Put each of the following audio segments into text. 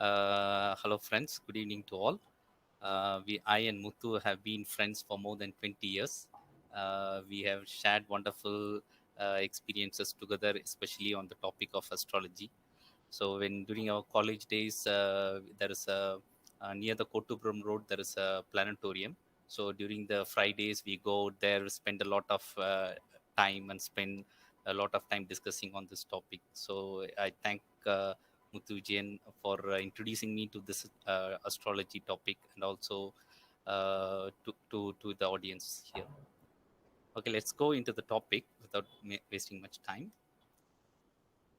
Hello, friends. Good evening to all. I and Muthu have been friends for more than 20 years. We have shared wonderful experiences together, especially on the topic of astrology. So, when during our college days, there is a near the Kotubram Road, there is a planetarium. So, during the Fridays, we go there, spend a lot of time, and spend a lot of time discussing on this topic. So, I thank Muthu Jain for introducing me to this astrology topic and also to the audience here. Okay, let's go into the topic without wasting much time.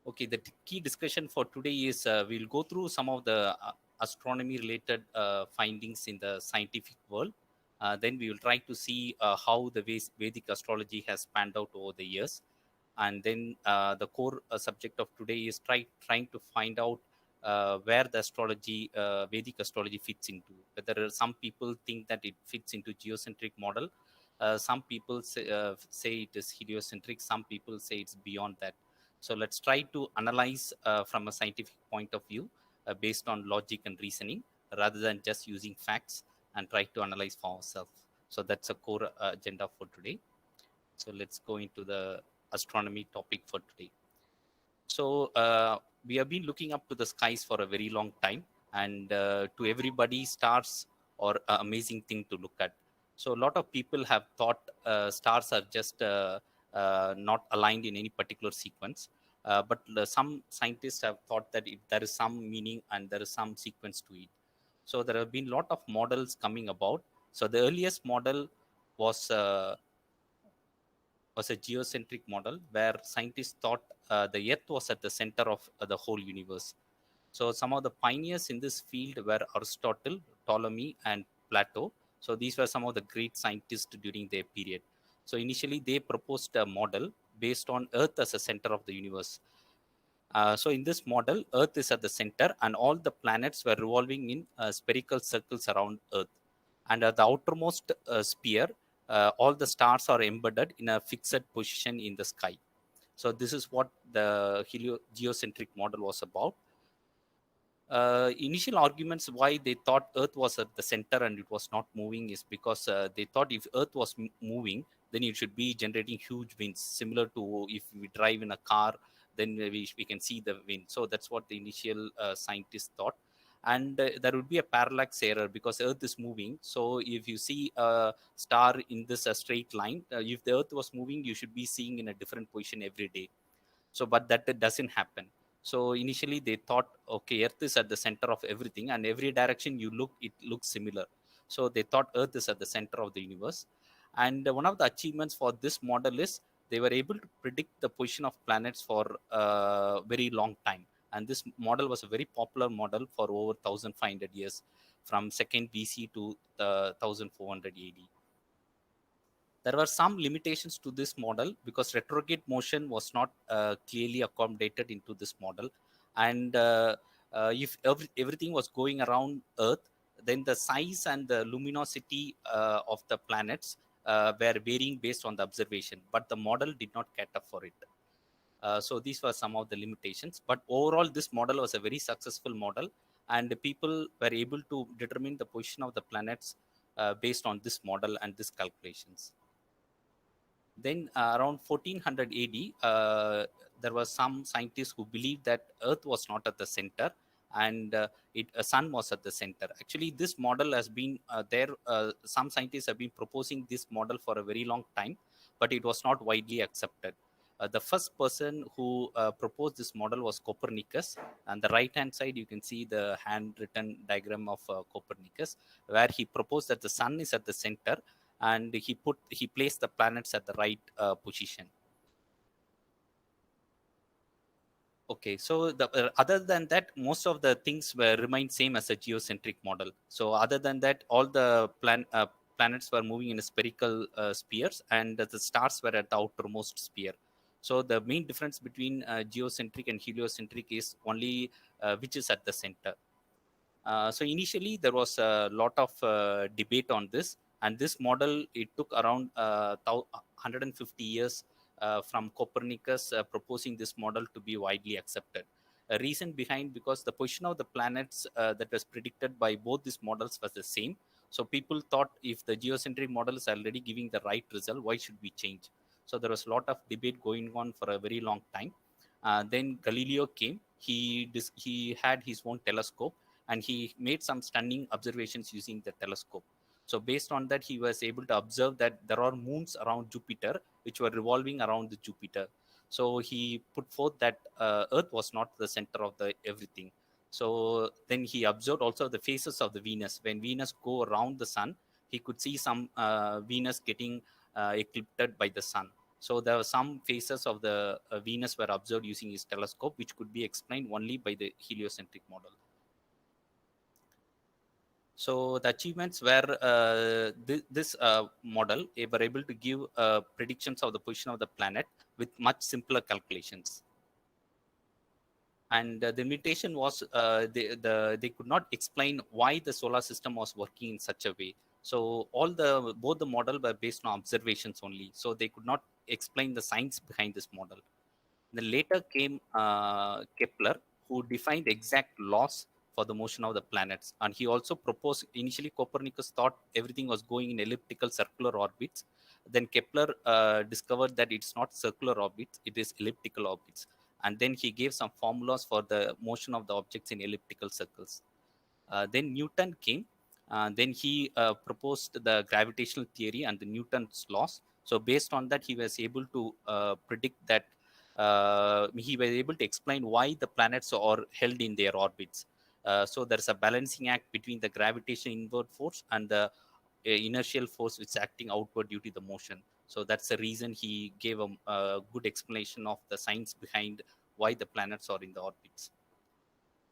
Okay, the key discussion for today is we'll go through some of the astronomy related findings in the scientific world. Then we will try to see how the Vedic astrology has panned out over the years. And then the core subject of today is trying to find out where the astrology, Vedic astrology fits into. Whether some people think that it fits into geocentric model, some people say it is heliocentric, some people say it's beyond that. So let's try to analyze from a scientific point of view based on logic and reasoning rather than just using facts and try to analyze for ourselves. So that's a core agenda for today. So let's go into the astronomy topic for today. So we have been looking up to the skies for a very long time, and to everybody, stars are an amazing thing to look at. So a lot of people have thought stars are just not aligned in any particular sequence. But some scientists have thought that if there is some meaning and there is some sequence to it. So there have been a lot of models coming about. So the earliest model was was a geocentric model where scientists thought the Earth was at the center of the whole universe. So some of the pioneers in this field were Aristotle, Ptolemy, and Plato. So these were some of the great scientists during their period. So initially they proposed a model based on Earth as a center of the universe. So in this model, Earth is at the center, and all the planets were revolving in spherical circles around Earth. And at the outermost sphere, all the stars are embedded in a fixed position in the sky. So this is what the geocentric model was about. Initial arguments why they thought Earth was at the center and it was not moving is because they thought if Earth was moving, then it should be generating huge winds, similar to if we drive in a car, then we can see the wind. So that's what the initial scientists thought. And there would be a parallax error because Earth is moving. So if you see a star in this straight line, if the Earth was moving, you should be seeing in a different position every day. So but that doesn't happen. So initially they thought, okay, Earth is at the center of everything, and every direction you look, it looks similar. So they thought Earth is at the center of the universe. And one of the achievements for this model is they were able to predict the position of planets for a very long time. And this model was a very popular model for over 1500 years, from 2nd BC to 1400 AD. There were some limitations to this model because retrograde motion was not clearly accommodated into this model. And if everything was going around Earth, then the size and the luminosity of the planets were varying based on the observation, but the model did not cater for it. So these were some of the limitations, but overall this model was a very successful model, and people were able to determine the position of the planets based on this model and these calculations. Then around 1400 AD, there were some scientists who believed that Earth was not at the center, and sun was at the center. Actually, this model has been there. Some scientists have been proposing this model for a very long time, but it was not widely accepted. The first person who proposed this model was Copernicus. On the right hand side, you can see the handwritten diagram of Copernicus, where he proposed that the sun is at the center, and he placed the planets at the right position. Okay, so other than that, most of the things were remain same as a geocentric model. So other than that, all the planets were moving in spherical spheres, and the stars were at the outermost sphere. So the main difference between geocentric and heliocentric is only which is at the center. So initially there was a lot of debate on this, and this model, it took around 150 years from Copernicus proposing this model to be widely accepted. A reason behind, because the position of the planets that was predicted by both these models was the same. So people thought, if the geocentric model is already giving the right result, why should we change? So there was a lot of debate going on for a very long time. Then Galileo came. He had his own telescope, and he made some stunning observations using the telescope. So based on that, he was able to observe that there are moons around Jupiter which were revolving around the Jupiter. So he put forth that Earth was not the center of the everything. So then he observed also the phases of the Venus. When Venus go around the sun, he could see some Venus getting eclipsed by the sun. So there were some phases of the Venus were observed using his telescope, which could be explained only by the heliocentric model. So the achievements were this model were able to give predictions of the position of the planet with much simpler calculations. And the limitation was they could not explain why the solar system was working in such a way. So both the model were based on observations only. So they could not explain the science behind this model. Then later came Kepler, who defined exact laws for the motion of the planets. And he also proposed, initially Copernicus thought everything was going in elliptical circular orbits. Then Kepler discovered that it's not circular orbits, it is elliptical orbits. And then he gave some formulas for the motion of the objects in elliptical circles. Then Newton came. Then he proposed the gravitational theory and the Newton's laws. So based on that, he was able to predict that. He was able to explain why the planets are held in their orbits. So there's a balancing act between the gravitational inward force and the inertial force which is acting outward due to the motion. So that's the reason he gave a good explanation of the science behind why the planets are in the orbits.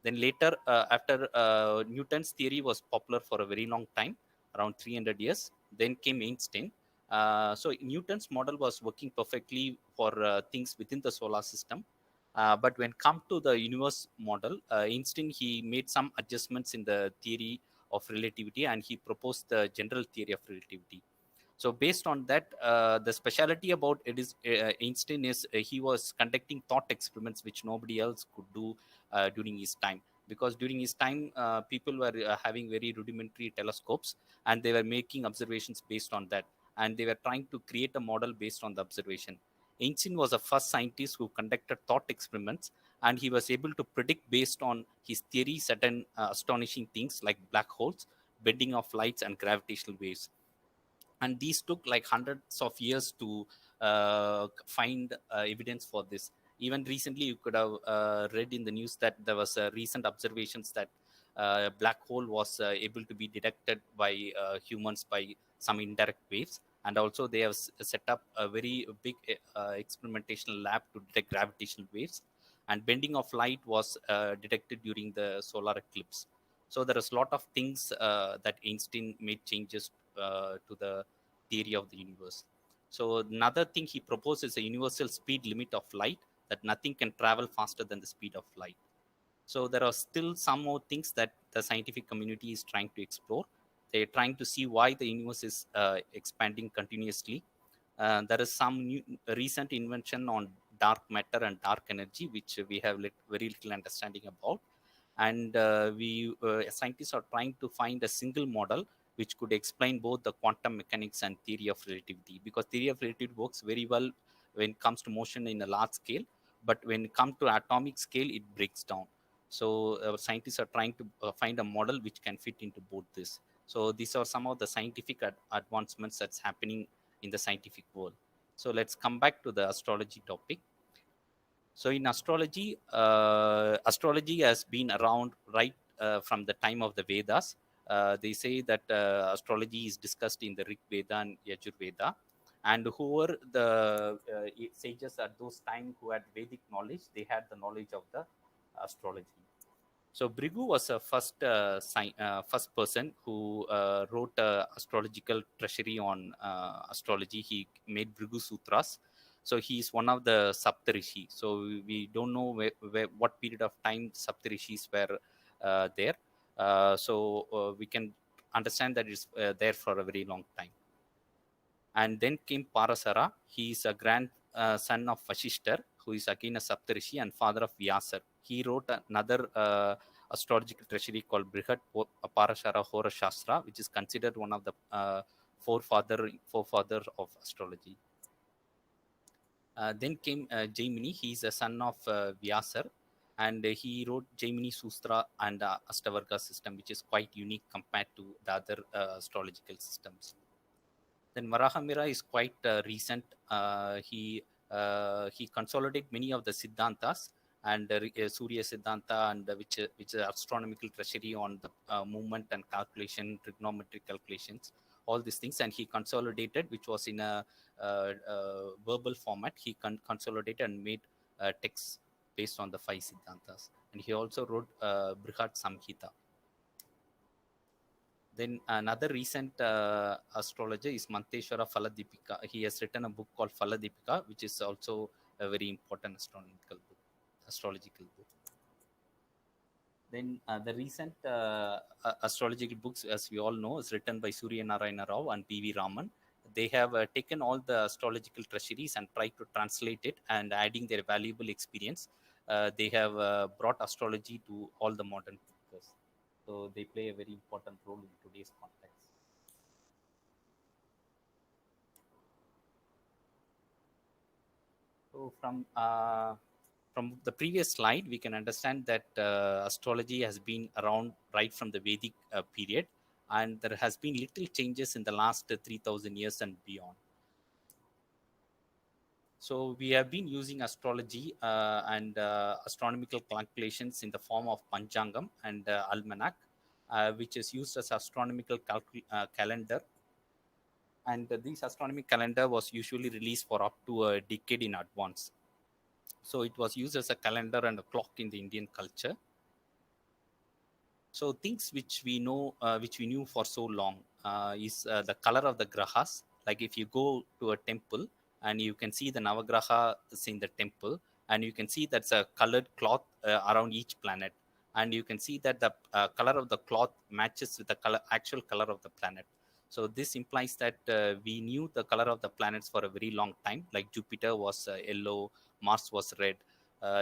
Then later, after Newton's theory was popular for a very long time, around 300 years, then came Einstein. So Newton's model was working perfectly for things within the solar system. But when come to the universe model, Einstein, he made some adjustments in the theory of relativity, and he proposed the general theory of relativity. So based on that, the specialty about it is Einstein is he was conducting thought experiments which nobody else could do during his time, because during his time people were having very rudimentary telescopes, and they were making observations based on that, and they were trying to create a model based on the observation. Einstein was the first scientist who conducted thought experiments, and he was able to predict based on his theory certain astonishing things like black holes, bending of lights, and gravitational waves. And these took like hundreds of years to find evidence for this. Even recently, you could have read in the news that there was recent observations that black hole was able to be detected by humans by some indirect waves. And also they have set up a very big experimental lab to detect gravitational waves, and bending of light was detected during the solar eclipse. So there is a lot of things that Einstein made changes to the theory of the universe. So another thing he proposed is a universal speed limit of light, that nothing can travel faster than the speed of light. So there are still some more things that the scientific community is trying to explore. They're trying to see why the universe is expanding continuously. There is some new, recent invention on dark matter and dark energy, which we have very little understanding about. And we scientists are trying to find a single model which could explain both the quantum mechanics and theory of relativity, because theory of relativity works very well when it comes to motion in a large scale, but when it comes to atomic scale, it breaks down. So scientists are trying to find a model which can fit into both this. So these are some of the scientific advancements that's happening in the scientific world. So let's come back to the astrology topic. So in astrology, astrology has been around right from the time of the Vedas. They say that astrology is discussed in the Rig Veda and Yajur Veda. And who were the sages at those time who had Vedic knowledge, they had the knowledge of the astrology. So Brigu was a first person who wrote astrological treasury on astrology. He made Brigu Sutras. So he is one of the Saptarishi. So we don't know what period of time Saptarishis were there. So we can understand that it's there for a very long time. And then came Parasara. He is a grand son of Vashishtar, who is again a Saptarishi and father of Vyasar. he wrote another astrological treasury called Brihat Parashara Horashastra, which is considered one of the forefather of astrology. Then came Jaimini. He's a son of Vyasar, and he wrote Jaimini Sustra and Ashtavarga system, which is quite unique compared to the other astrological systems. Then Varahamira is quite recent. He consolidated many of the Siddhantas and Surya Siddhanta, and which is astronomical treasury on the movement and calculation, trigonometric calculations, all these things, and he consolidated, which was in a verbal format. He consolidated and made texts based on the 5 Siddhantas, and he also wrote Brihat Samhita. Then another recent astrologer is Manteshwara Faladipika. He has written a book called Faladipika, which is also a very important astrological book. Then the recent astrological books, as we all know, is written by Surya Narayana Rao and P.V. Raman. They have taken all the astrological treasuries and tried to translate it, and adding their valuable experience, they have brought astrology to all the modern thinkers. So they play a very important role in today's context. So from the previous slide, we can understand that astrology has been around right from the Vedic period, and there has been little changes in the last 3,000 years and beyond. So we have been using astrology and astronomical calculations in the form of Panchangam and Almanac, which is used as astronomical calendar. And this astronomical calendar was usually released for up to a decade in advance. So it was used as a calendar and a clock in the Indian culture. So things which we know, which we knew for so long, is the color of the grahas. Like if you go to a temple and you can see the Navagraha is in the temple, and you can see that's a colored cloth around each planet, and you can see that the color of the cloth matches with the actual color of the planet. So this implies that we knew the color of the planets for a very long time. Like Jupiter was yellow, Mars was red.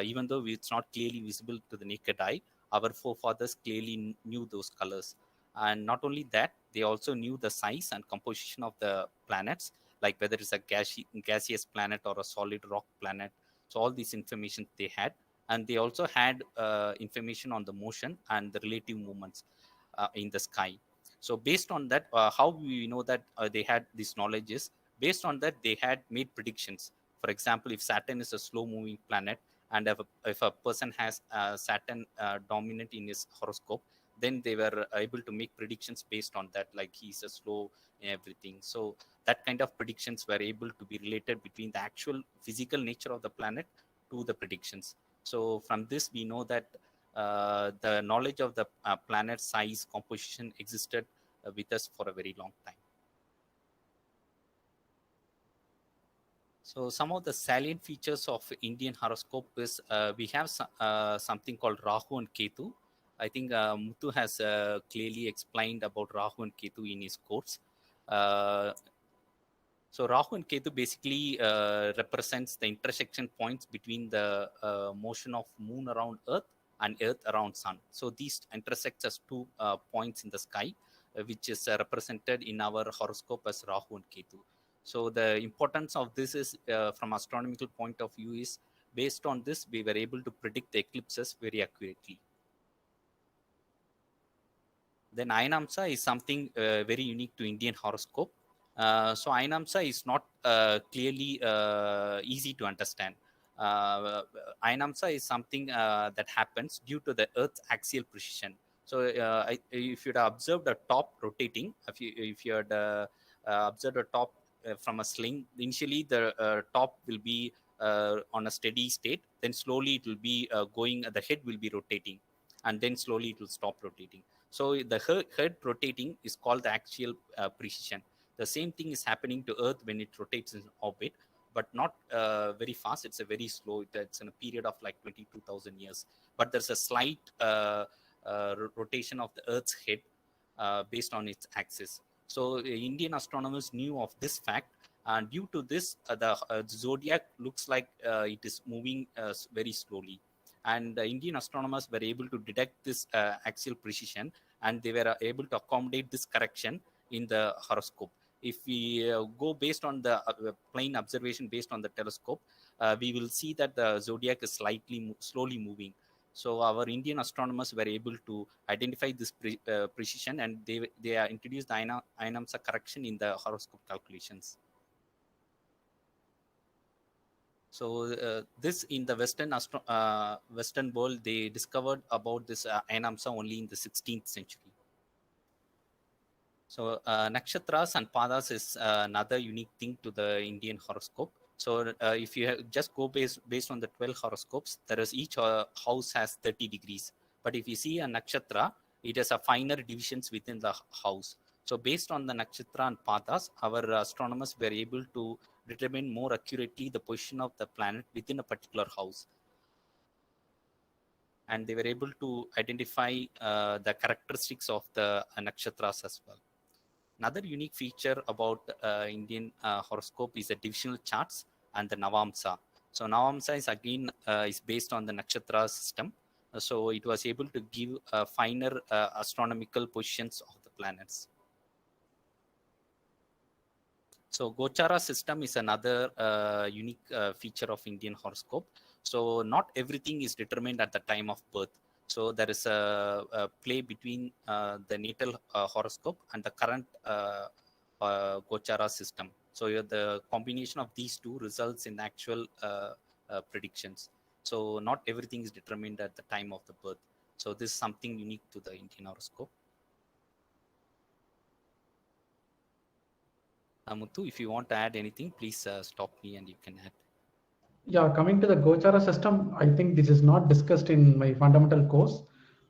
Even though it's not clearly visible to the naked eye, our forefathers clearly knew those colors. And not only that, they also knew the size and composition of the planets, like whether it's a gaseous planet or a solid rock planet. So all these information they had, and they also had information on the motion and the relative movements in the sky. So based on that, how we know that they had this knowledge is based on that they had made predictions. For example, if Saturn is a slow moving planet, and if a person has Saturn dominant in his horoscope, then they were able to make predictions based on that, like he's a slow in everything. So that kind of predictions were able to be related between the actual physical nature of the planet to the predictions. So from this we know that the knowledge of the planet size composition existed with us for a very long time. So some of the salient features of Indian horoscope is we have something called Rahu and Ketu. I think Muthu has clearly explained about Rahu and Ketu in his course. So Rahu and Ketu basically represents the intersection points between the motion of moon around Earth and Earth around Sun. So these intersect as two points in the sky, which is represented in our horoscope as Rahu and Ketu. So the importance of this is, from astronomical point of view, is based on this we were able to predict the eclipses very accurately. Then Ainamsa is something very unique to Indian horoscope. So Ainamsa is not clearly easy to understand. Ainamsa is something that happens due to the Earth's axial precision. So if you'd observed the top rotating, if you had observed a top from a sling, initially the top will be on a steady state, then slowly it will be going, the head will be rotating, and then slowly it will stop rotating. So the head rotating is called the axial precision. The same thing is happening to Earth when it rotates in orbit, but not very fast. It's a very slow. It's in a period of like 22,000 years. But there's a slight rotation of the Earth's head based on its axis. So Indian astronomers knew of this fact, and due to this, the zodiac looks like it is moving very slowly. and Indian astronomers were able to detect this axial precision, and they were able to accommodate this correction in the horoscope. If we go based on the plain observation based on the telescope, we will see that the zodiac is slowly moving. So our Indian astronomers were able to identify this precision, and they introduced the Ainamsa correction in the horoscope calculations. So this in the Western world, they discovered about this Ainamsa only in the 16th century. So nakshatras and padas is another unique thing to the Indian horoscope. So if you just go based on the 12 horoscopes, there is each house has 30 degrees. But if you see a nakshatra, it has a finer divisions within the house. So based on the nakshatra and padas, our astronomers were able to determine more accurately the position of the planet within a particular house. And they were able to identify the characteristics of the nakshatras as well. Another unique feature about Indian horoscope is the divisional charts and the Navamsa. So Navamsa is again is based on the nakshatra system. So it was able to give finer astronomical positions of the planets. So Gochara system is another unique feature of Indian horoscope. So not everything is determined at the time of birth. So there is a play between the natal horoscope and the current Gochara system. So the combination of these two results in actual predictions. So not everything is determined at the time of the birth. So this is something unique to the Indian horoscope. Muthu, if you want to add anything, please stop me and you can add. Yeah, coming to the Gochara system, I think this is not discussed in my fundamental course,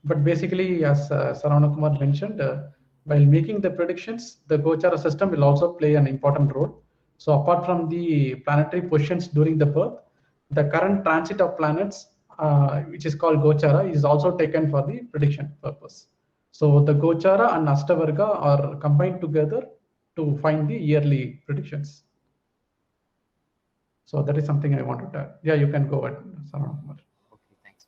but basically, as Saravana Kumar mentioned, while making the predictions, the Gochara system will also play an important role. So apart from the planetary positions during the birth, the current transit of planets, which is called Gochara, is also taken for the prediction purpose. So the Gochara and Ashtavarga are combined together to find the yearly predictions. So that is something I wanted to add. Yeah, you can go ahead, Saravana. Okay, thanks.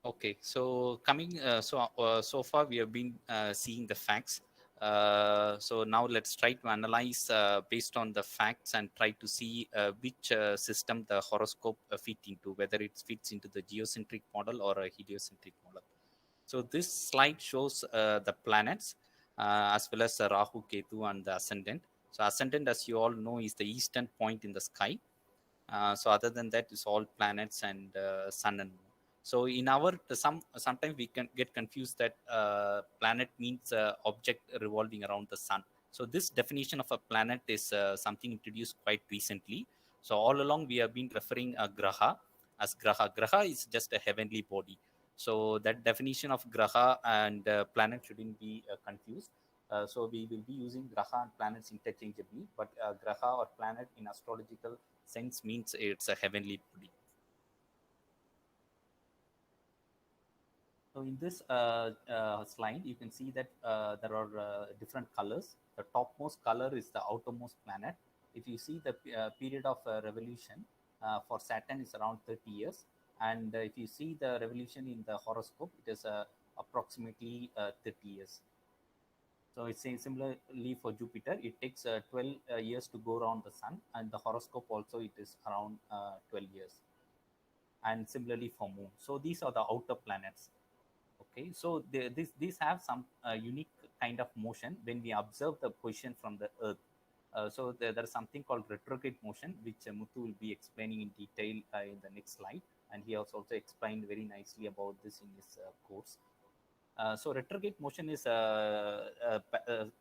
Okay, so coming, so far we have been seeing the facts. So now let's try to analyze based on the facts and try to see which system the horoscope fit into, whether it fits into the geocentric model or a heliocentric model. So this slide shows the planets as well as Rahu, Ketu, and the ascendant. So ascendant, as you all know, is the eastern point in the sky. So other than that, it's all planets and sun and moon. So in our sometimes we can get confused that planet means object revolving around the sun. So this definition of a planet is something introduced quite recently. So all along we have been referring a graha as graha. Graha is just a heavenly body. So that definition of graha and planet shouldn't be confused. So we will be using graha and planets interchangeably, but graha or planet in astrological sense means it's a heavenly body. So in this slide, you can see that there are different colors. The topmost color is the outermost planet. If you see the period of revolution for Saturn is around 30 years. And if you see the revolution in the horoscope, it is approximately 30 years. So it's similarly for Jupiter, it takes 12 years to go around the sun, and the horoscope also it is around 12 years. And similarly for Moon. So these are the outer planets. Okay, so these have some unique kind of motion when we observe the position from the Earth. So there is something called retrograde motion, which Muthu will be explaining in detail in the next slide, and he has also explained very nicely about this in his course. So retrograde motion is a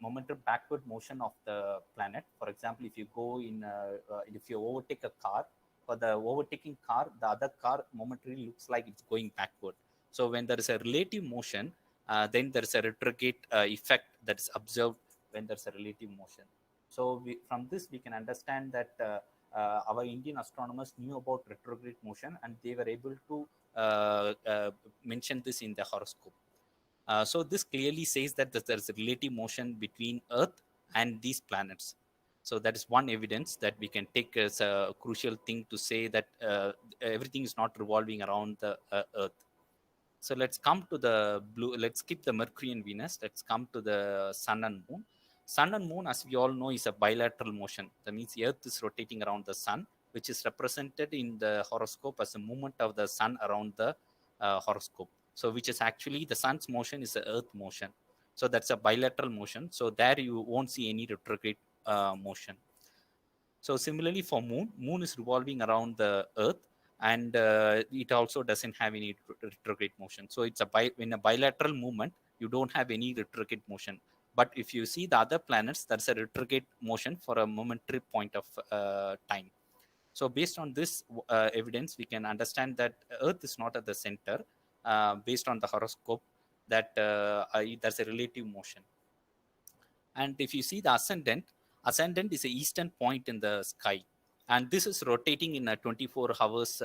momentum backward motion of the planet. For example, if you go if you overtake a car, for the overtaking car, the other car momentarily looks like it's going backward. So when there is a relative motion, then there is a retrograde effect that is observed when there's a relative motion. So from this, we can understand that our Indian astronomers knew about retrograde motion, and they were able to mention this in the horoscope. So this clearly says that there's a relative motion between Earth and these planets. So that is one evidence that we can take as a crucial thing to say that everything is not revolving around the Earth. So let's come to the blue. Let's skip the Mercury and Venus. Let's come to the Sun and Moon. Sun and Moon, as we all know, is a bilateral motion. That means the Earth is rotating around the Sun, which is represented in the horoscope as a movement of the Sun around the horoscope. So which is actually the Sun's motion is the Earth motion. So that's a bilateral motion. So there you won't see any retrograde motion. So similarly for Moon is revolving around the Earth, and it also doesn't have any retrograde motion. So it's in a bilateral movement, you don't have any retrograde motion. But if you see the other planets, that's a retrograde motion for a momentary point of time. So based on this evidence, we can understand that Earth is not at the center. Based on the horoscope, that there's a relative motion. And if you see the ascendant is a eastern point in the sky, and this is rotating in a 24 hours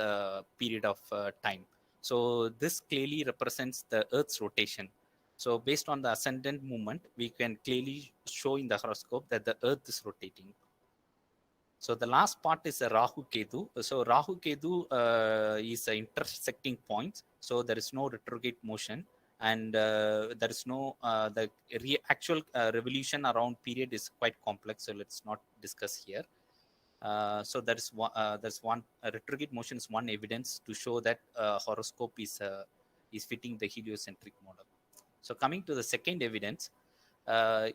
period of time. So this clearly represents the Earth's rotation. So based on the ascendant movement, we can clearly show in the horoscope that the Earth is rotating. So the last part is a Rahu Ketu. So Rahu Ketu is an intersecting point. So there is no retrograde motion, and there is no the actual revolution around period is quite complex. So let's not discuss here. So there's one retrograde motion is one evidence to show that horoscope is fitting the heliocentric model. So coming to the second evidence,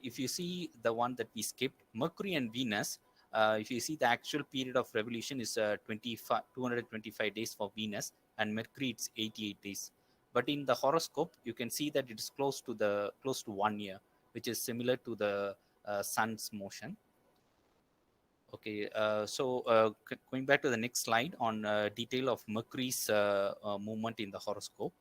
if you see the one that we skipped, Mercury and Venus. If you see the actual period of revolution is 225 days for Venus, and Mercury it's 88 days. But in the horoscope, you can see that it is close to 1 year, which is similar to the Sun's motion. Okay, so going back to the next slide on detail of Mercury's movement in the horoscope.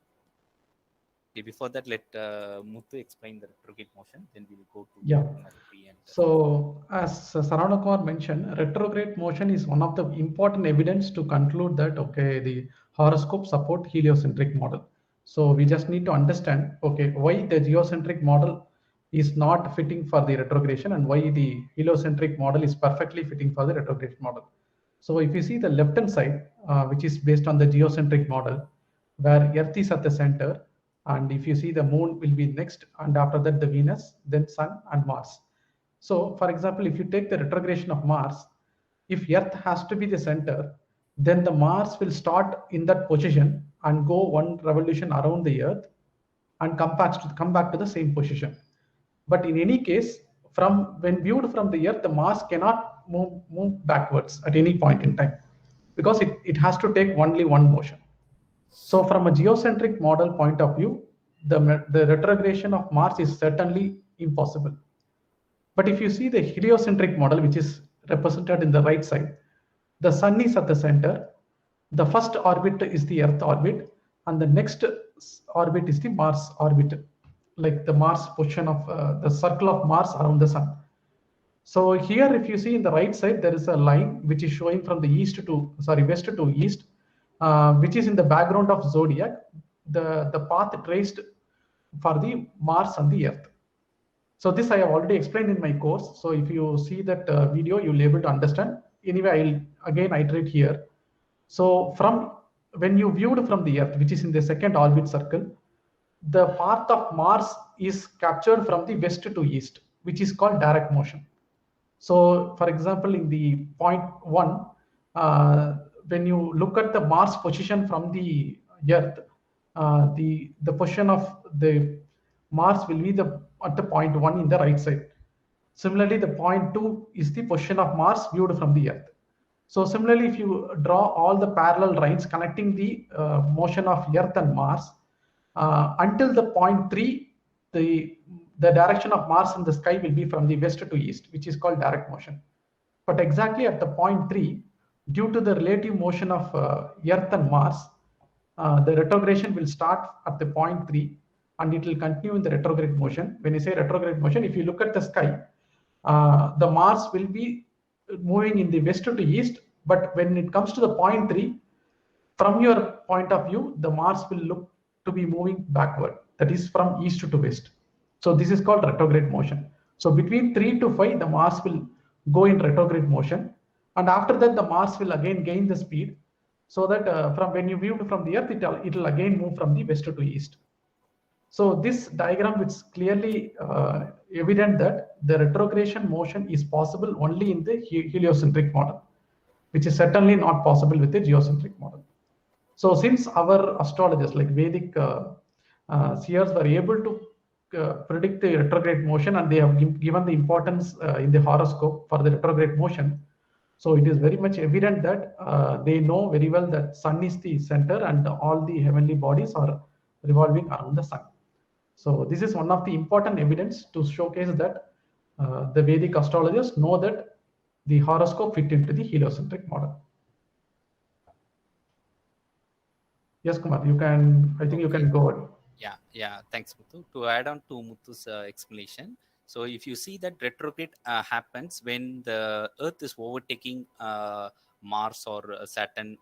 Okay, before that, let Muthu explain the retrograde motion, then we will go to Mercury. And so as Saravana Kumar mentioned, retrograde motion is one of the important evidence to conclude that, okay, the horoscope support heliocentric model. So we just need to understand, okay, why the geocentric model is not fitting for the retrogradation and why the heliocentric model is perfectly fitting for the retrograde model. So if you see the left hand side, which is based on the geocentric model, where Earth is at the center, and if you see the moon will be next, and after that the Venus, then Sun and Mars. So for example, if you take the retrogradation of Mars, if Earth has to be the center, then the Mars will start in that position and go one revolution around the Earth and come back to the same position. But in any case, from when viewed from the Earth, the Mars cannot move backwards at any point in time, because it has to take only one motion. So from a geocentric model point of view, the retrogradation of Mars is certainly impossible. But if you see the heliocentric model, which is represented in the right side, the Sun is at the center. The first orbit is the Earth orbit, and the next orbit is the Mars orbit, like the Mars position of the circle of Mars around the Sun. So here, if you see in the right side, there is a line which is showing from the west to east, which is in the background of zodiac, the path traced for the Mars and the Earth. So this I have already explained in my course. So if you see that video, you'll be able to understand. Anyway, I'll again iterate here. So from when you viewed from the Earth, which is in the second orbit circle, the path of Mars is captured from the west to east, which is called direct motion. So for example, in the point 1, when you look at the Mars position from the Earth, the position of the Mars will be at the point 1 in the right side. Similarly, the point 2 is the position of Mars viewed from the Earth. So similarly, if you draw all the parallel lines connecting the motion of Earth and Mars until the point 3, the direction of Mars in the sky will be from the west to east, which is called direct motion. But exactly at the point 3, due to the relative motion of Earth and Mars, the retrogradation will start at the point 3 and it will continue in the retrograde motion. When you say retrograde motion, if you look at the sky, the Mars will be moving in the west to east, but when it comes to the point 3, from your point of view, the Mars will look to be moving backward, that is from east to west. So this is called retrograde motion. So between 3 to 5, the Mars will go in retrograde motion, and after that the Mars will again gain the speed, so that from when you viewed from the Earth, it'll again move from the west to east. So this diagram is clearly evident that the retrogression motion is possible only in the heliocentric model, which is certainly not possible with the geocentric model. So since our astrologers like Vedic seers were able to predict the retrograde motion, and they have given the importance in the horoscope for the retrograde motion, so it is very much evident that they know very well that Sun is the center and all the heavenly bodies are revolving around the Sun. So this is one of the important evidence to showcase that the Vedic astrologers know that the horoscope fit into the heliocentric model. Yes, Kumar, you can. I think you Okay. can go ahead. Yeah. Thanks, Muthu. To add on to Muthu's explanation, so if you see that retrograde happens when the Earth is overtaking Mars or Saturn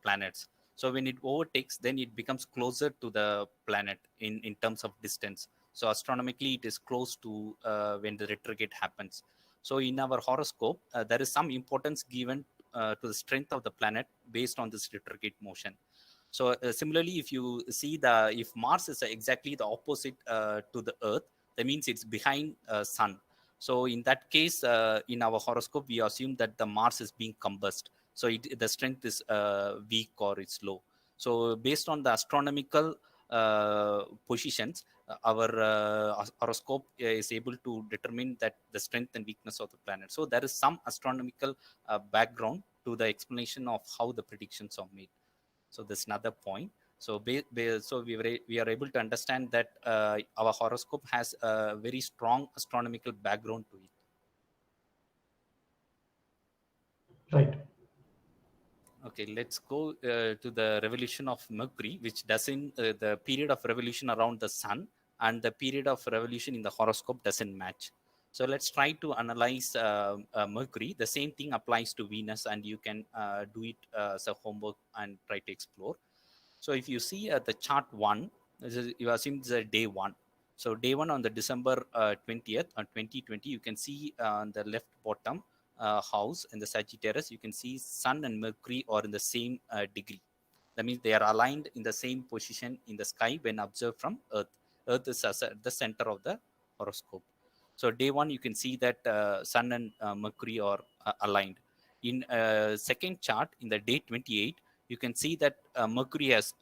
planets. So when it overtakes, then it becomes closer to the planet in terms of distance. So astronomically, it is close to when the retrograde happens. So in our horoscope, there is some importance given to the strength of the planet based on this retrograde motion. So similarly, if you see if Mars is exactly the opposite to the Earth, that means it's behind Sun. So in that case, in our horoscope, we assume that the Mars is being combust. So the strength is weak or it's low. So based on the astronomical positions, our horoscope is able to determine that the strength and weakness of the planet. So there is some astronomical background to the explanation of how the predictions are made. So that's another point. So so we are able to understand that our horoscope has a very strong astronomical background to it. Right. Okay, let's go to the revolution of Mercury, which doesn't the period of revolution around the sun and the period of revolution in the horoscope doesn't match. So let's try to analyze Mercury. The same thing applies to Venus, and you can do it as a homework and try to explore. So if you see the chart one, you assume this is day one. So day one on the December 20th on 2020, you can see on the left bottom house in the Sagittarius, you can see Sun and Mercury are in the same degree. That means they are aligned in the same position in the sky when observed from Earth. Earth is at the center of the horoscope. So day one, you can see that Sun and Mercury are aligned. In second chart, in the day 28, you can see that Mercury has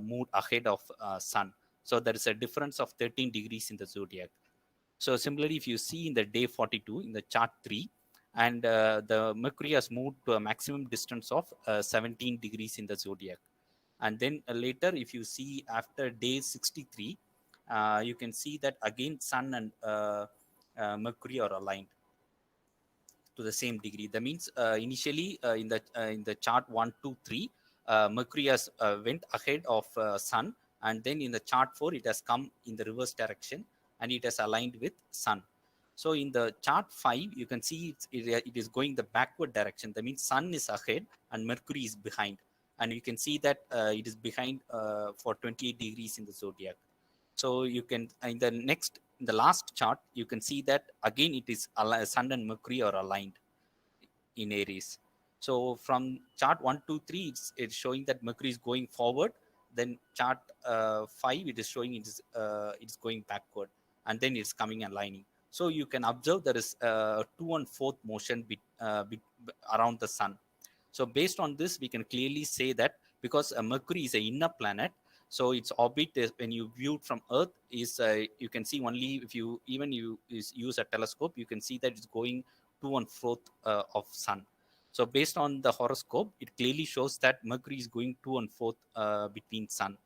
moved ahead of Sun. So there is a difference of 13 degrees in the zodiac. So similarly, if you see in the day 42 in the chart 3, and the Mercury has moved to a maximum distance of 17 degrees in the zodiac. And then later, if you see after day 63, you can see that again Sun and Mercury are aligned to the same degree. That means initially in the chart 1, 2, 3, Mercury has went ahead of Sun, and then in the chart 4 it has come in the reverse direction and it has aligned with Sun. So in the chart 5, you can see it is going the backward direction. That means Sun is ahead and Mercury is behind, and you can see that it is behind for 28 degrees in the zodiac. So you can in the last chart, you can see that again it is Sun and Mercury are aligned in Aries. So from chart 1, 2, 3, it's showing that Mercury is going forward. Then chart 5, it is showing it's going backward, and then it's coming and aligning. So you can observe there is 2 1/4 motion around the Sun. So based on this, we can clearly say that because Mercury is an inner planet, so its orbit is, when you view it from Earth, is you can see only if you use a telescope, you can see that it's going 2 1/4 of Sun. So based on the horoscope, it clearly shows that Mercury is going 2 1/4 between Sun.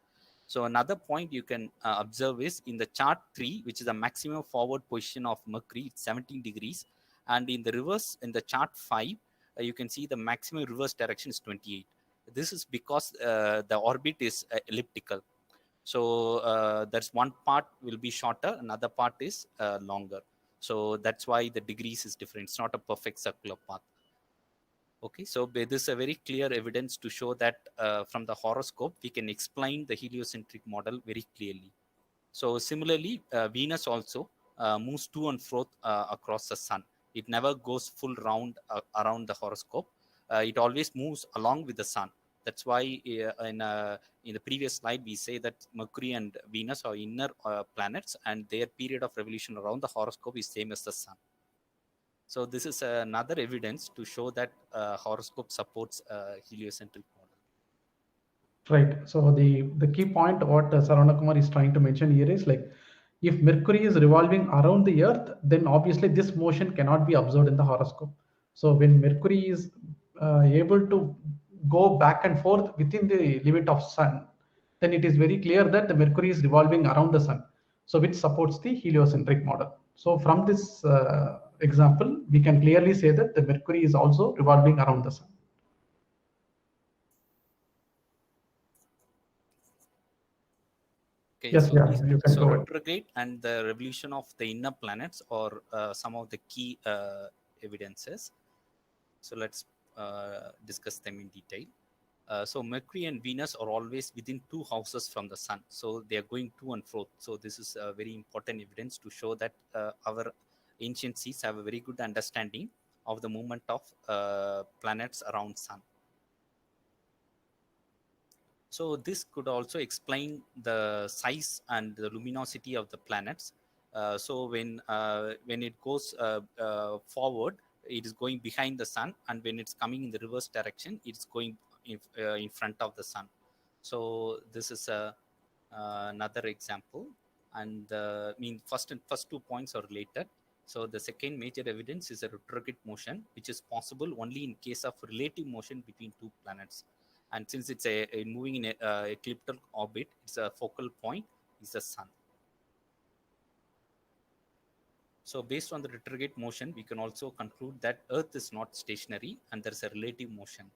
So another point you can observe is in the chart 3, which is the maximum forward position of Mercury, it's 17 degrees. And in the reverse, in the chart 5, you can see the maximum reverse direction is 28. This is because the orbit is elliptical. So that's one part will be shorter, another part is longer. So that's why the degrees is different. It's not a perfect circular path. Okay, so this is a very clear evidence to show that from the horoscope, we can explain the heliocentric model very clearly. So similarly, Venus also moves 2 1/4 across the Sun. It never goes full round around the horoscope. It always moves along with the sun. That's why in the previous slide we say that Mercury and Venus are inner planets, and their period of revolution around the horoscope is same as the sun. So this is another evidence to show that horoscope supports heliocentric model. Right. So the key point what Saravana Kumar is trying to mention here is like, if Mercury is revolving around the Earth, then obviously this motion cannot be observed in the horoscope. So when Mercury is able to go back and forth within the limit of Sun, then it is very clear that the Mercury is revolving around the Sun. So which supports the heliocentric model. So from this example, we can clearly say that the Mercury is also revolving around the Sun. Okay, Yes, so yeah, you can go ahead. retrograde and the revolution of the inner planets are some of the key evidences. So let's discuss them in detail. So Mercury and Venus are always within 2 houses from the Sun. So they are going to and fro. So this is a very important evidence to show that our ancient seas have a very good understanding of the movement of planets around Sun. So this could also explain the size and the luminosity of the planets. So when it goes forward, it is going behind the sun, and when it's coming in the reverse direction, it's going in front of the sun. So this is another example. And first 2 points are related. So the second major evidence is a retrograde motion, which is possible only in case of relative motion between 2 planets. And since it's a moving in a elliptical orbit, it's a focal point is the sun. So based on the retrograde motion, we can also conclude that Earth is not stationary and there's a relative motion.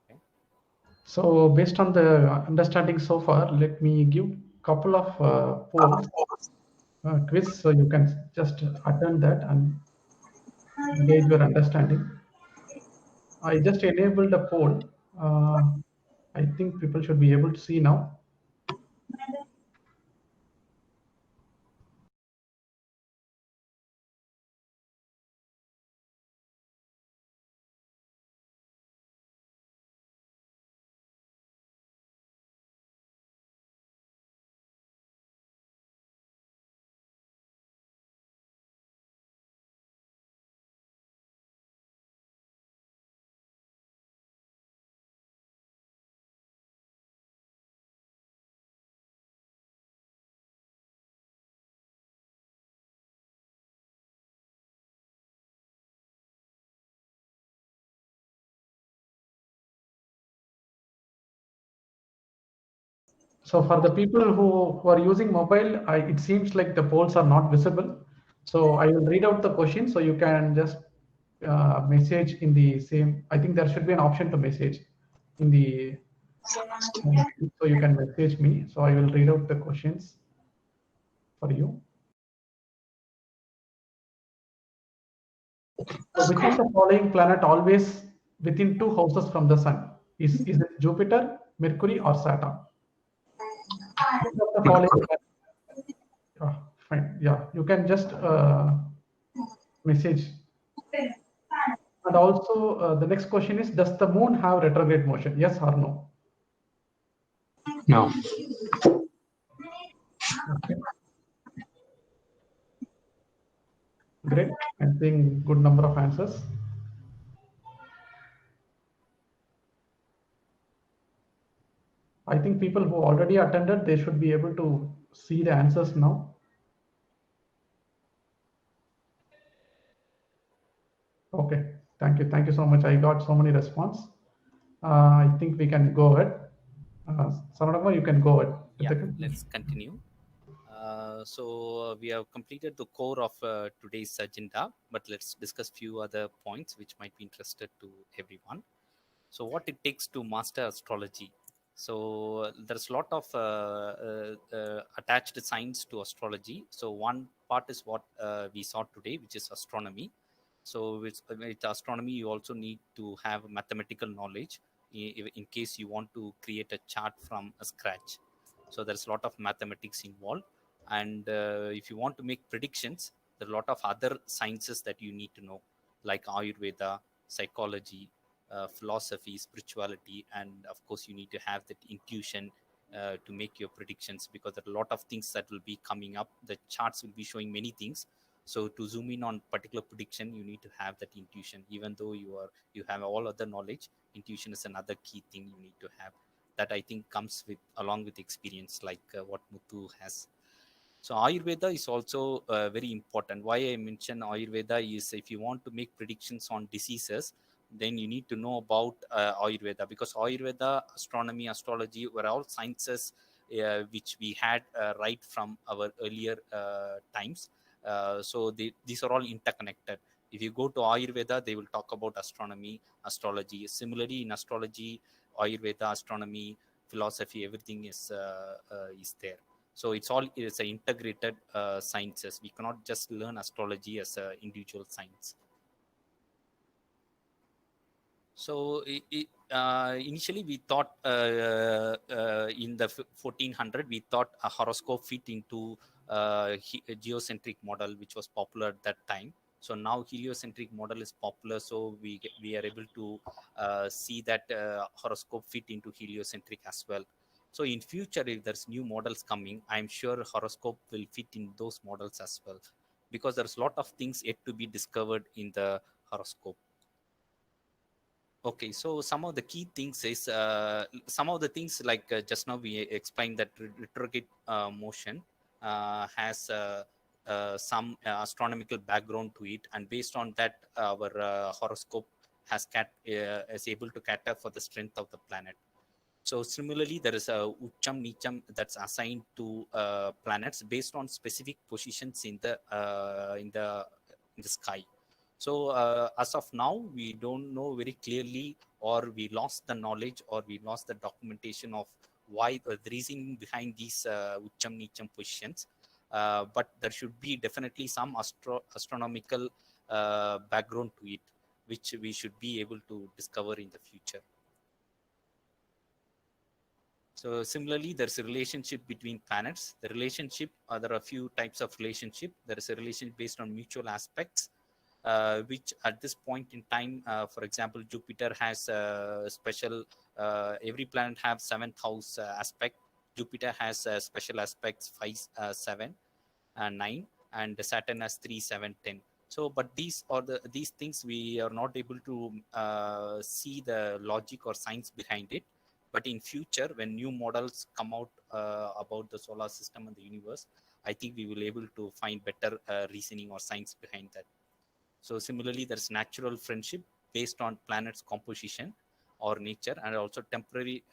Okay. So based on the understanding so far, let me give couple of polls quiz, so you can just attend that and gauge your understanding. I just enabled a poll. I think people should be able to see now. So for the people who are using mobile, it seems like the polls are not visible. So I will read out the question, so you can just message in the same. I think there should be an option to message in the, so you can message me. So I will read out the questions for you. So which of the following planet always within 2 houses from the sun? Is it Jupiter, Mercury, or Saturn? Which of the following? Fine. Yeah, you can just message. And also, the next question is: does the moon have retrograde motion? Yes or no? No. Okay. Great. I'm seeing good number of answers. I think people who already attended, they should be able to see the answers now. Okay. Thank you. Thank you so much. I got so many response. I think we can go ahead. Saranama, you can go ahead. Yeah, let's continue. So we have completed the core of today's agenda, but let's discuss few other points which might be interested to everyone. So what it takes to master astrology. So there's a lot of attached science to astrology. So one part is what we saw today, which is astronomy. So with astronomy, you also need to have mathematical knowledge in case you want to create a chart from a scratch. So there's a lot of mathematics involved. And if you want to make predictions, there are a lot of other sciences that you need to know, like Ayurveda, psychology, philosophy, spirituality, and of course you need to have that intuition to make your predictions, because there are a lot of things that will be coming up. The charts will be showing many things, so to zoom in on particular prediction, you need to have that intuition. Even though you have all other knowledge, intuition is another key thing you need to have. That I think comes with along with experience, like what Muthu has. So Ayurveda is also very important. Why I mention Ayurveda is, if you want to make predictions on diseases, then you need to know about Ayurveda, because Ayurveda, astronomy, astrology were all sciences which we had right from our earlier times. These are all interconnected. If you go to Ayurveda, they will talk about astronomy, astrology. Similarly, in astrology, Ayurveda, astronomy, philosophy, everything is there. So it's an integrated sciences. We cannot just learn astrology as an individual science. So initially we thought in the 1400 we thought a horoscope fit into a geocentric model, which was popular at that time. So now heliocentric model is popular, so we are able to see that horoscope fit into heliocentric as well. So in future, if there's new models coming, I'm sure horoscope will fit in those models as well, because there's a lot of things yet to be discovered in the horoscope. Okay, so some of the key things is some of the things, like just now we explained that retrograde motion has some astronomical background to it, and based on that, our horoscope is able to cater for the strength of the planet. So similarly, there is a Ucham Nicham that's assigned to planets based on specific positions in the sky. So as of now, we don't know very clearly, or we lost the knowledge, or we lost the documentation of why the reason behind these Ucham Nicham positions. But there should be definitely some astronomical background to it, which we should be able to discover in the future. So similarly, there's a relationship between planets. The relationship, there are a few types of relationship. There is a relationship based on mutual aspects, which at this point in time, for example, Jupiter has a special, every planet have seventh house aspect. Jupiter has special aspects 5, 7, and 9, and Saturn has 3, 7, 10. So, but these things we are not able to see the logic or science behind it. But in future, when new models come out about the solar system and the universe, I think we will able to find better reasoning or science behind that. So similarly, there's natural friendship based on planet's composition or nature, and also temporary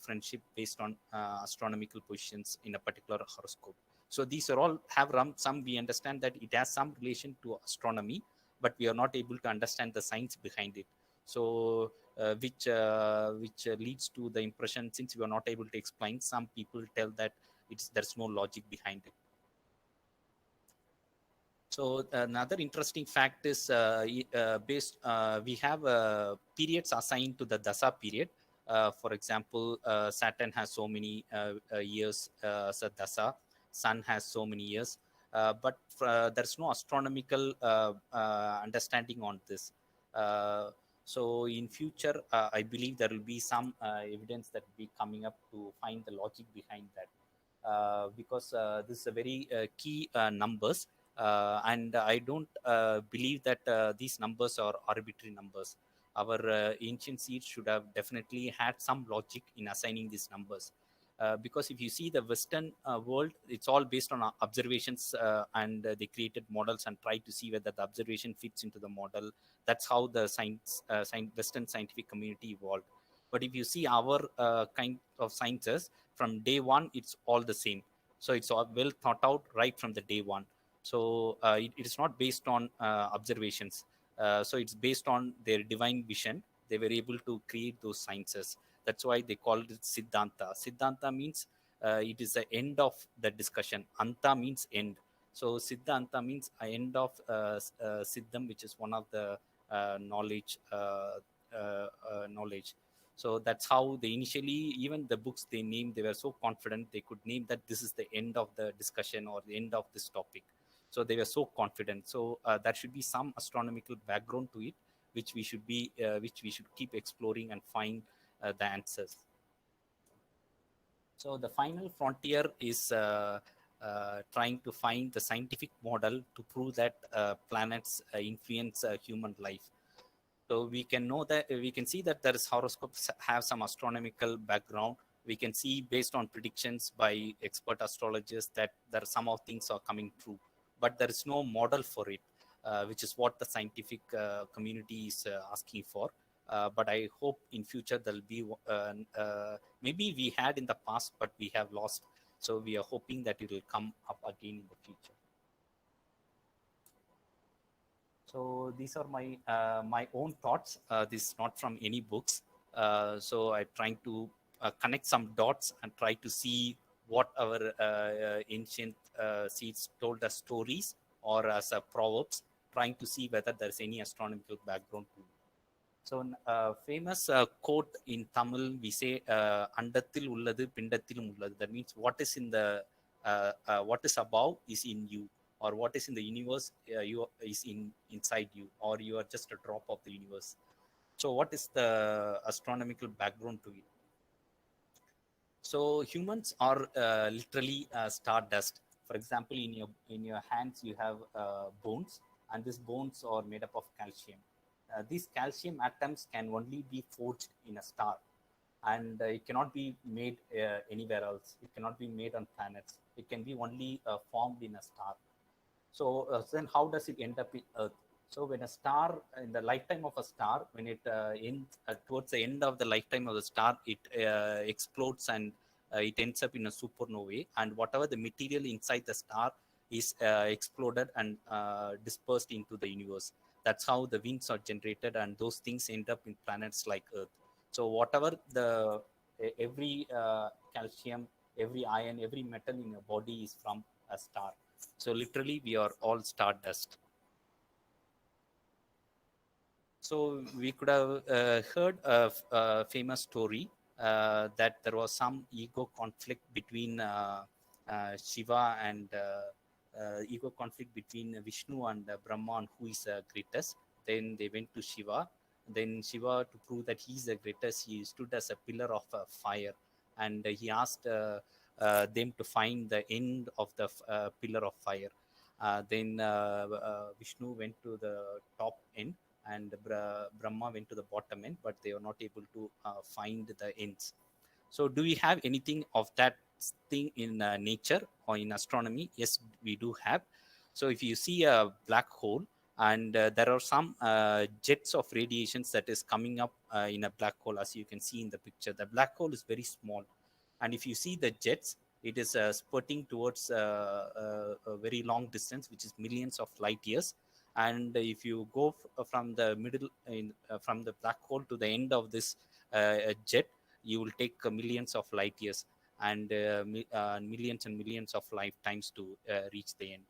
friendship based on astronomical positions in a particular horoscope. So these are all have some, we understand that it has some relation to astronomy, but we are not able to understand the science behind it. So which leads to the impression, since we are not able to explain, some people tell that there's no logic behind it. So another interesting fact is we have periods assigned to the dasa period. For example, Saturn has so many years as a dasa. Sun has so many years, but there's no astronomical understanding on this. So in future, I believe there will be some evidence that will be coming up to find the logic behind that, because this is a very key numbers, and I don't believe that these numbers are arbitrary numbers. Our ancient seeds should have definitely had some logic in assigning these numbers. Because if you see the Western world, it's all based on observations, and they created models and tried to see whether the observation fits into the model. That's how the Western scientific community evolved. But if you see our kind of sciences, from day one, it's all the same. So it's all well thought out right from the day one. So it is not based on observations. So it's based on their divine vision. They were able to create those sciences. That's why they called it Siddhanta. Siddhanta means it is the end of the discussion. Anta means end. So Siddhanta means end of Siddham, which is one of the knowledge. So that's how they initially, even the books they named, they were so confident they could name that this is the end of the discussion or the end of this topic. So they were so confident. So there should be some astronomical background to it, which we should keep exploring and find the answers. So the final frontier is trying to find the scientific model to prove that planets influence human life. So we can know that we can see that there is horoscopes have some astronomical background. We can see based on predictions by expert astrologers that there some of things are coming true, but there is no model for it, which is what the scientific community is asking for. But I hope in future there'll be maybe we had in the past, but we have lost. So we are hoping that it will come up again in the future. So these are my own thoughts. This is not from any books. So I'm trying to connect some dots and try to see what our ancient seeds told us stories or as a proverbs, trying to see whether there's any astronomical background to it. So famous quote in Tamil, we say "Andathil உள்ளது பிண்டத்திலும் உள்ளது." That means what is in the what is above is in you, or what is in the universe you is inside you, or you are just a drop of the universe. So what is the astronomical background to it? So humans are literally stardust. For example, in your hands you have bones, and these bones are made up of calcium. These calcium atoms can only be forged in a star, and it cannot be made anywhere else. It cannot be made on planets. It can be only formed in a star. So then how does it end up in Earth? So when a star, in the lifetime of a star, when it ends towards the end of the lifetime of the star, it explodes and it ends up in a supernovae, and whatever the material inside the star is exploded and dispersed into the universe. That's how the winds are generated, and those things end up in planets like Earth. So whatever the every calcium, every iron, every metal in your body is from a star. So literally, we are all stardust. So we could have heard a famous story that there was some ego conflict between Shiva and ego conflict between Vishnu and Brahma, and who is the greatest. Then they went to Shiva. Then Shiva, to prove that he is the greatest, he stood as a pillar of fire, and he asked them to find the end of the pillar of fire. Then Vishnu went to the top end, and Brahma went to the bottom end, but they were not able to find the ends. So, do we have anything of that thing in nature or in astronomy? Yes, we do have. So, if you see a black hole, and there are some jets of radiations that is coming up in a black hole, as you can see in the picture. The black hole is very small, and if you see the jets, it is spurting towards a very long distance, which is millions of light years. And if you go from the middle from the black hole to the end of this jet, you will take millions of light years, and millions and millions of lifetimes to reach the end.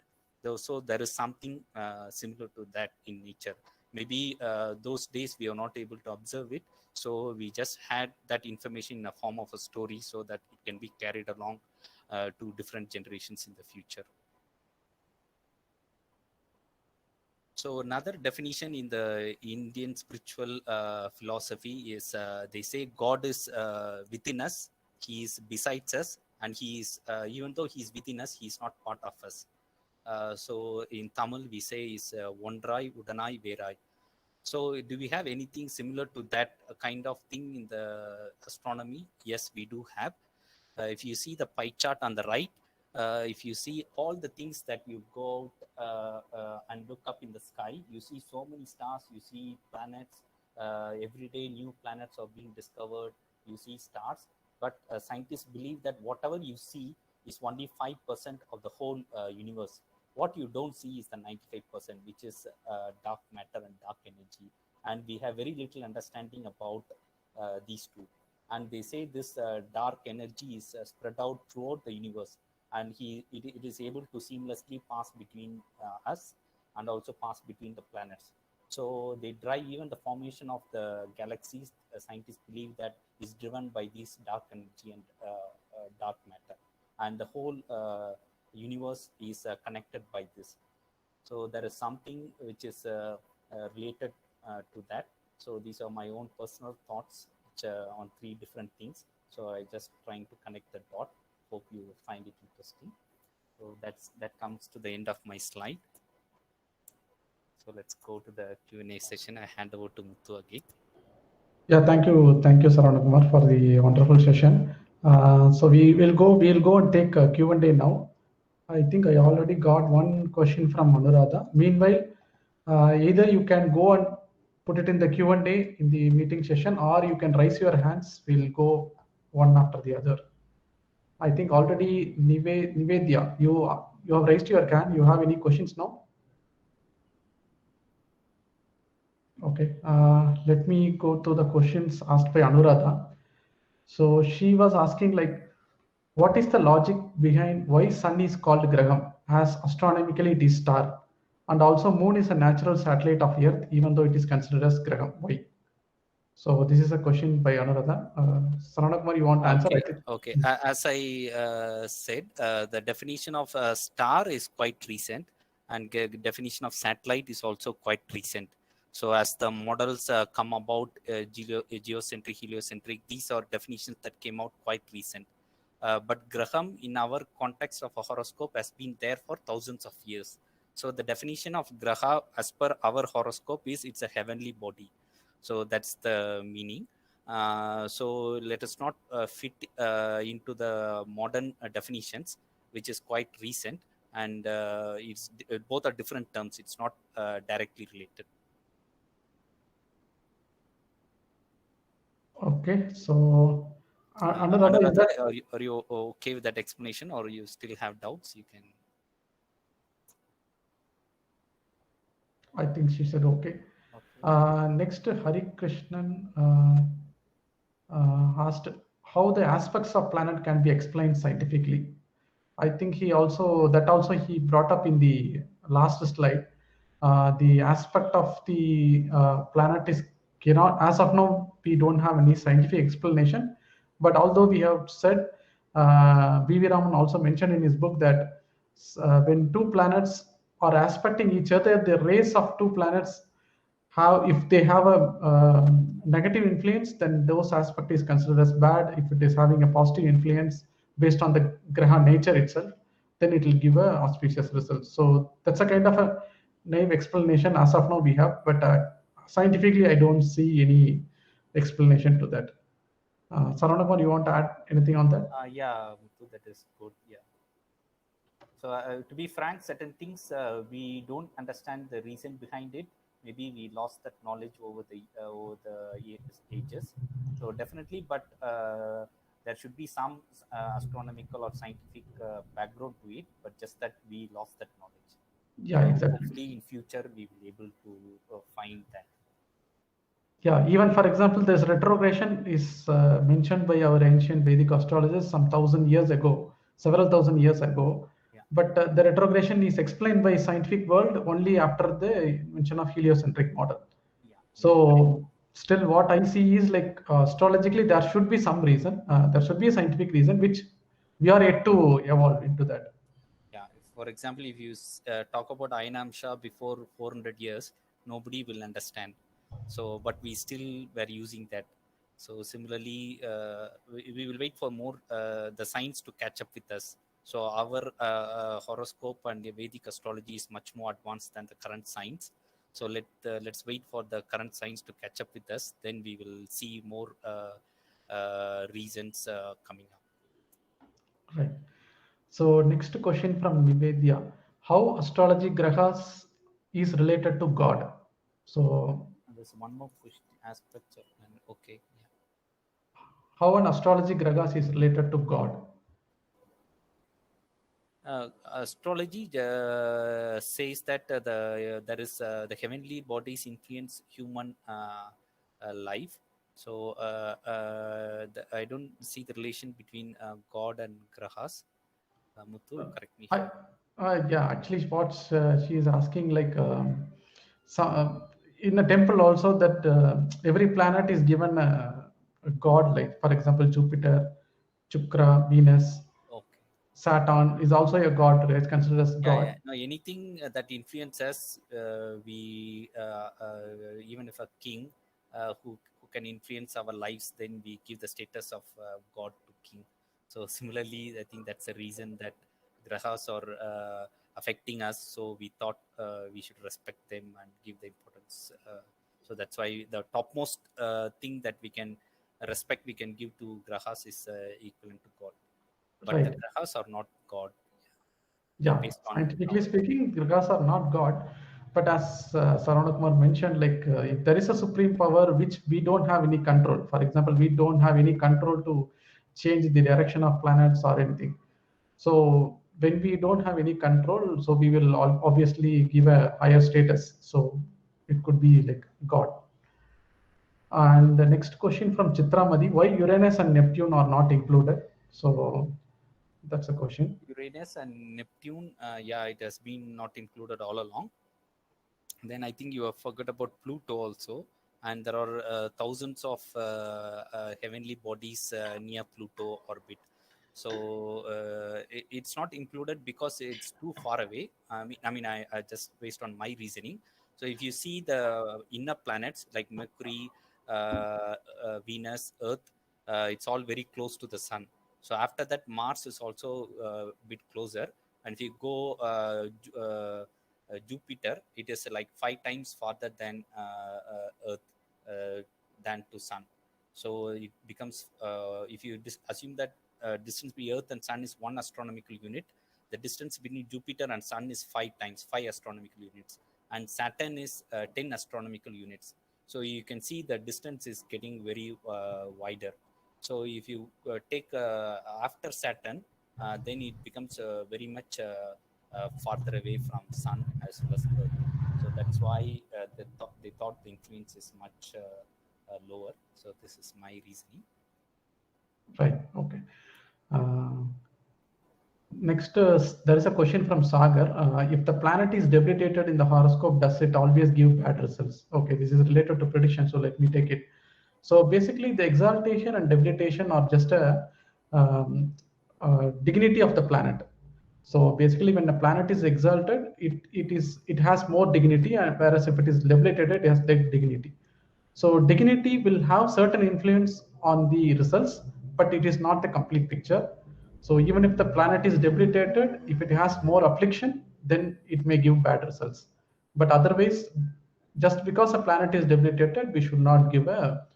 So there is something similar to that in nature. Maybe those days we are not able to observe it, so we just had that information in a form of a story, so that it can be carried along to different generations in the future. So another definition in the Indian spiritual philosophy is they say God is within us, He is besides us, and He is even though He is within us, He is not part of us. So in Tamil we say is Ondrai Udanai Verai. So do we have anything similar to that kind of thing in the astronomy? Yes, we do have. If you see the pie chart on the right, if you see all the things that you go out and look up in the sky, you see so many stars, you see planets. Every day new planets are being discovered. You see stars, but scientists believe that whatever you see is only 5% of the whole universe. What you don't see is the 95%, which is dark matter and dark energy. And we have very little understanding about these two. And they say this dark energy is spread out throughout the universe, and it is able to seamlessly pass between us and also pass between the planets. So they drive even the formation of the galaxies. Scientists believe that is driven by this dark energy and dark matter, and the whole universe is connected by this. So there is something which is related to that. So these are my own personal thoughts which, on three different things. So I just trying to connect the dot. Hope you find it interesting. So that comes to the end of my slide. So let's go to the Q&A session. I hand over to Muthu again. Yeah, thank you, Saravana Kumar, for the wonderful session. So we'll go and take a Q&A now. I think I already got one question from Anuradha. Meanwhile, either you can go and put it in the Q&A in the meeting session, or you can raise your hands. We'll go one after the other. I think already Nivedya, you have raised your hand. You have any questions now? Okay, let me go to the questions asked by Anuradha. So she was asking like, what is the logic behind why Sun is called Graham, as astronomically it is star, and also Moon is a natural satellite of Earth, even though it is considered as Graham. Why? So this is a question by Anuradha. Saravana Kumar, you want to answer? Okay. As I said, the definition of a star is quite recent, and definition of satellite is also quite recent. So as the models come about, geocentric, heliocentric, these are definitions that came out quite recent. But Graham, in our context of a horoscope, has been there for thousands of years. So the definition of Graha, as per our horoscope, is it's a heavenly body. So that's the meaning. So let us not fit into the modern definitions, which is quite recent, and it's both are different terms. It's not directly related. Okay, so Anuradha, is that... are you okay with that explanation, or you still have doubts? You can. I think she said okay. Next, Hari Krishnan asked how the aspects of planet can be explained scientifically. I think he brought up in the last slide. The aspect of the planet is cannot, as of now, we don't have any scientific explanation. But although we have said, V.V. Raman also mentioned in his book that when two planets are aspecting each other, the rays of two planets if they have a negative influence, then those aspect is considered as bad. If it is having a positive influence based on the graha nature itself, then it will give a auspicious result. So that's a kind of a naive explanation as of now we have, but scientifically I don't see any explanation to that. Saravana, you want to add anything on that? Yeah, that is good. Yeah. So to be frank, certain things we don't understand the reason behind it. Maybe we lost that knowledge over the ages. So definitely, but there should be some astronomical or scientific background to it. But just that we lost that knowledge. Yeah, exactly. Hopefully, in future we will be able to find that. Yeah, even for example, this retrogression is mentioned by our ancient Vedic astrologers some several thousand years ago. Yeah. But the retrogression is explained by scientific world only after the invention of heliocentric model. Yeah. So still what I see is like astrologically there should be some reason, there should be a scientific reason which we are yet to evolve into that. Yeah, for example, if you talk about Ainamsha before 400 years, nobody will understand. So, but we still were using that. So similarly, we will wait for more the science to catch up with us. So our horoscope and the Vedic astrology is much more advanced than the current science. So let's wait for the current science to catch up with us. Then we will see more reasons coming up. Right. So next question from Nivedya: how astrology grahas is related to God? So there's one more question aspect of okay. Yeah. How an astrology grahas is related to God? Astrology says that there is the heavenly bodies influence human life. So I don't see the relation between God and grahas. Muthu, correct me. Yeah, actually, what she is asking, like, in a temple also that every planet is given a god, like for example Jupiter, Shukra, Venus, Okay. Saturn is also a god, right? It's considered as Yeah. god. No, anything that influences, we even if a king who can influence our lives, then we give the status of God to king. So similarly, I think that's a reason that grahas are affecting us. So we thought we should respect them and give the importance. So that's why the topmost thing that we can respect, we can give to grahas is equivalent to God. But the Right. grahas are not God. They're Yeah, based on scientifically speaking, Durgas are not God, but as Saravana Kumar mentioned, like if there is a supreme power which we don't have any control, for example, we don't have any control to change the direction of planets or anything. So when we don't have any control, so we will obviously give a higher status. So it could be like God. And the next question from Chitra Madi, why Uranus and Neptune are not included? So that's a question. Uranus and Neptune. Yeah, it has been not included all along. Then I think you have forgot about Pluto also, and there are thousands of heavenly bodies near Pluto orbit. So it's not included because it's too far away. I just based on my reasoning. So if you see the inner planets like Mercury, Venus, Earth, it's all very close to the Sun. So after that, Mars is also a bit closer. And if you go Jupiter, it is like 5 times farther than Earth than to Sun. So it becomes, if you assume that distance between Earth and Sun is 1 astronomical unit, the distance between Jupiter and Sun is 5 times, 5 astronomical units, and Saturn is 10 astronomical units. So you can see the distance is getting very wider. So if you take after Saturn, then it becomes very much farther away from Sun as well as Earth. So that's why they thought the influence is much lower. So this is my reasoning. Right. Okay. Uh, Next, there is a question from Sagar. If the planet is debilitated in the horoscope, does it always give bad results? Okay, this is related to prediction, so let me take it. So basically, the exaltation and debilitation are just um, dignity of the planet. So basically, when a planet is exalted, it has more dignity, and whereas if it is debilitated, it has less dignity. So dignity will have certain influence on the results, but it is not the complete picture. So even if the planet is debilitated, if it has more affliction, then it may give bad results. But otherwise, just because a planet is debilitated, we should not give a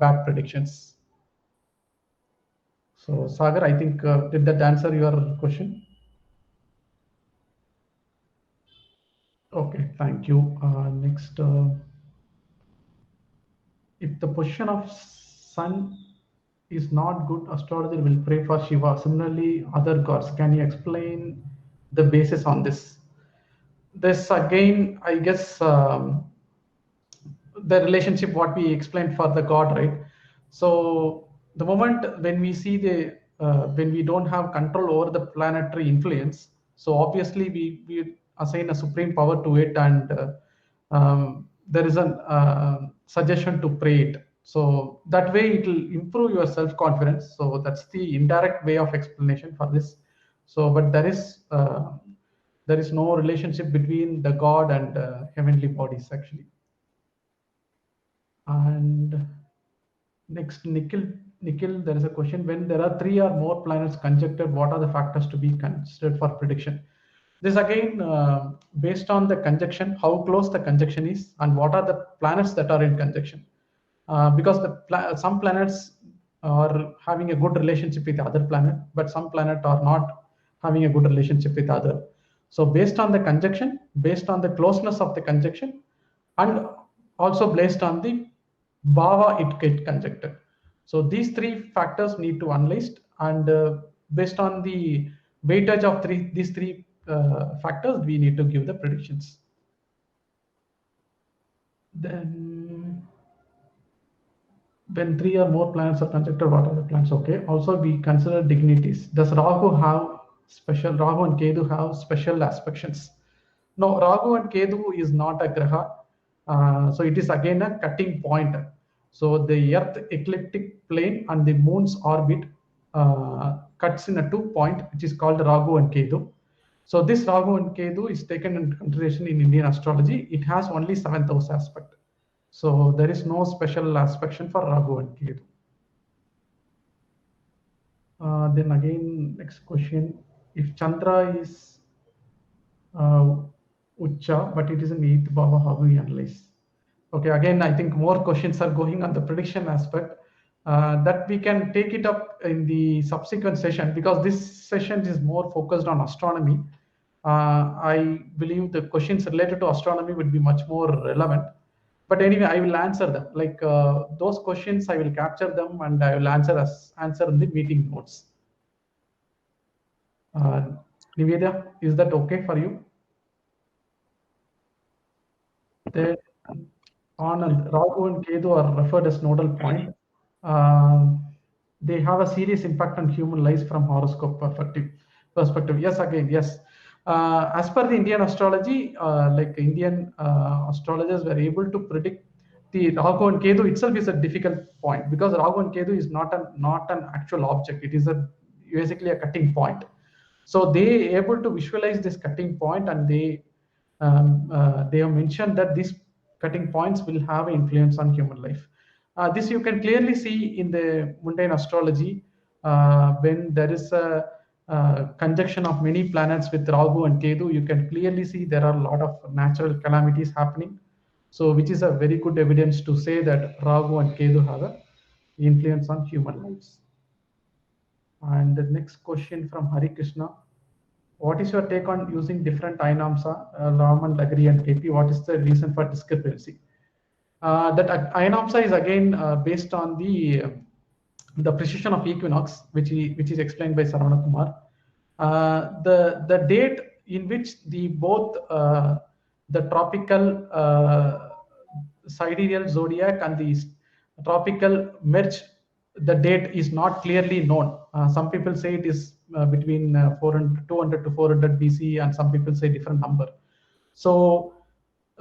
bad predictions. So Sagar, I think did that answer your question? Okay, thank you. Next, if the position of sun is not good, astrologer will pray for Shiva. Similarly, other gods. Can you explain the basis on this? This again, I guess, the relationship what we explained for the god, right? So the moment when we see the when we don't have control over the planetary influence, so obviously we assign a supreme power to it, and there is a suggestion to pray it. So that way it will improve your self confidence. So that's the indirect way of explanation for this. So but there is no relationship between the god and heavenly bodies actually. And next, Nikhil, there is a question. When there are three or more planets conjuncted, what are the factors to be considered for prediction? This again, based on the conjunction, how close the conjunction is, and what are the planets that are in conjunction. Because some planets are having a good relationship with the other planet, but some planet are not having a good relationship with other. So based on the conjunction, based on the closeness of the conjunction, and also based on the bhava it get conjuncted. So these three factors need to analyzed, and based on the weightage of these three factors, we need to give the predictions. Then when three or more planets are conjuncted, what are the planets? Okay. Also, we consider dignities. Does Rahu and Ketu have special aspections? No, Rahu and Ketu is not a graha. So it is again a cutting point. So the Earth ecliptic plane and the Moon's orbit cuts in a 2 point, which is called Rahu and Ketu. So this Rahu and Ketu is taken into consideration in Indian astrology. It has only 7th house aspect. So there is no special aspect for Rahu and Ketu. Then again, next question. If Chandra is Ucha, but it is an 8th Bhava, how do we analyze? Okay, again, I think more questions are going on the prediction aspect. That we can take it up in the subsequent session, because this session is more focused on astronomy. I believe the questions related to astronomy would be much more relevant. But anyway, I will answer them. Like those questions, I will capture them and I will answer in the meeting notes. Nivedha, is that okay for you? Then Anand, Rahu and Ketu are referred as nodal point. They have a serious impact on human lives from horoscope perspective. Yes, again, yes. As per the Indian astrology, like Indian astrologers were able to predict the Rahu and Ketu itself is a difficult point, because Rahu and Ketu is not an actual object. It is basically a cutting point. So they able to visualize this cutting point, and they have mentioned that these cutting points will have an influence on human life. This you can clearly see in the mundane astrology, when there is a conjunction of many planets with Rahu and Ketu. You can clearly see there are a lot of natural calamities happening. So, which is a very good evidence to say that Rahu and Ketu have an influence on human lives. And the next question from Hari Krishna. What is your take on using different Inamsa, Raman, Lagri, and KP? What is the reason for discrepancy? That Inamsa is again based on the precision of equinox, which is explained by Saravana Kumar. The date in which both the tropical sidereal zodiac and the tropical merge, the date is not clearly known. Some people say it is between 200 to 400 BC, and some people say different number. So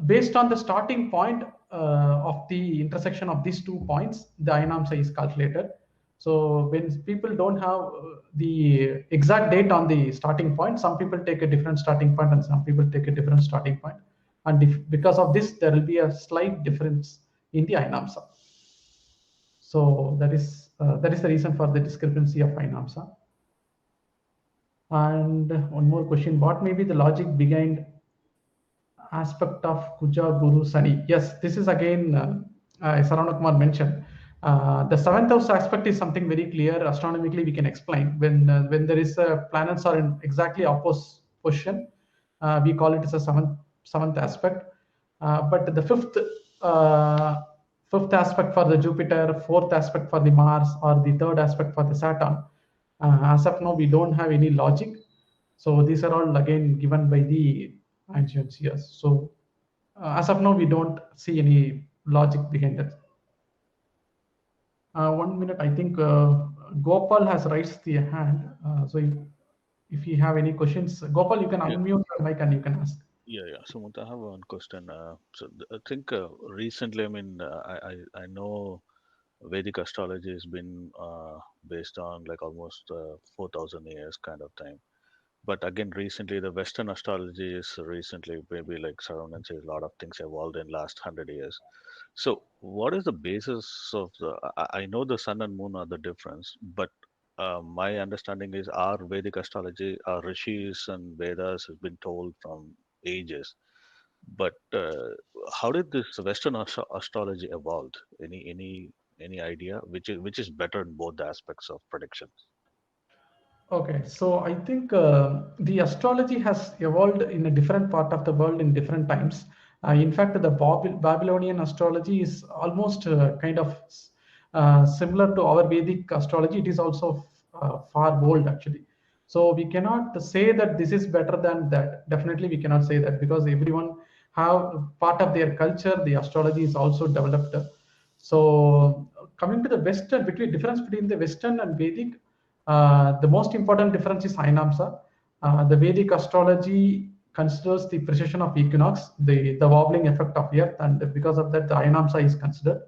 based on the starting point of the intersection of these 2 points, the Inamsa is calculated. So when people don't have the exact date on the starting point, some people take a different starting point and some people take a different starting point. And because of this, there will be a slight difference in the Inamsa. So that is the reason for the discrepancy of Inamsa. And one more question: what may be the logic behind aspect of Kuja, Guru, Sani? Yes, this is again Saravana Kumar mentioned. The 7th house aspect is something very clear. Astronomically, we can explain when there is planets are in exactly opposite position. We call it as a seventh aspect. But the fifth aspect for the Jupiter, 4th aspect for the Mars, or the 3rd aspect for the Saturn, as of now, we don't have any logic. So these are all again given by the ancients here. So as of now, we don't see any logic behind it. 1 minute, I think Gopal has raised the hand. So if you have any questions, Gopal, you can unmute your mic and you can ask. Yeah. So I have one question. I think recently, I mean, I know Vedic astrology has been based on like almost 4,000 years kind of time. But again, recently the Western astrology is recently maybe like Saravana says a lot of things evolved in last 100 years. So what is the basis of I know the sun and moon are the difference, but my understanding is our Vedic astrology, our rishis and Vedas has been told from ages. But how did this Western astrology evolved? Any idea which is better in both the aspects of predictions? Okay, so I think the astrology has evolved in a different part of the world in different times. In fact, the Babylonian astrology is almost kind of similar to our Vedic astrology. It is also far old actually. So we cannot say that this is better than that. Definitely, we cannot say that, because everyone have part of their culture. The astrology is also developed. So coming to the Western, difference between the Western and Vedic. The most important difference is Ainamsa. The Vedic astrology considers the precession of equinox, the wobbling effect of Earth, and because of that, the Ainamsa is considered.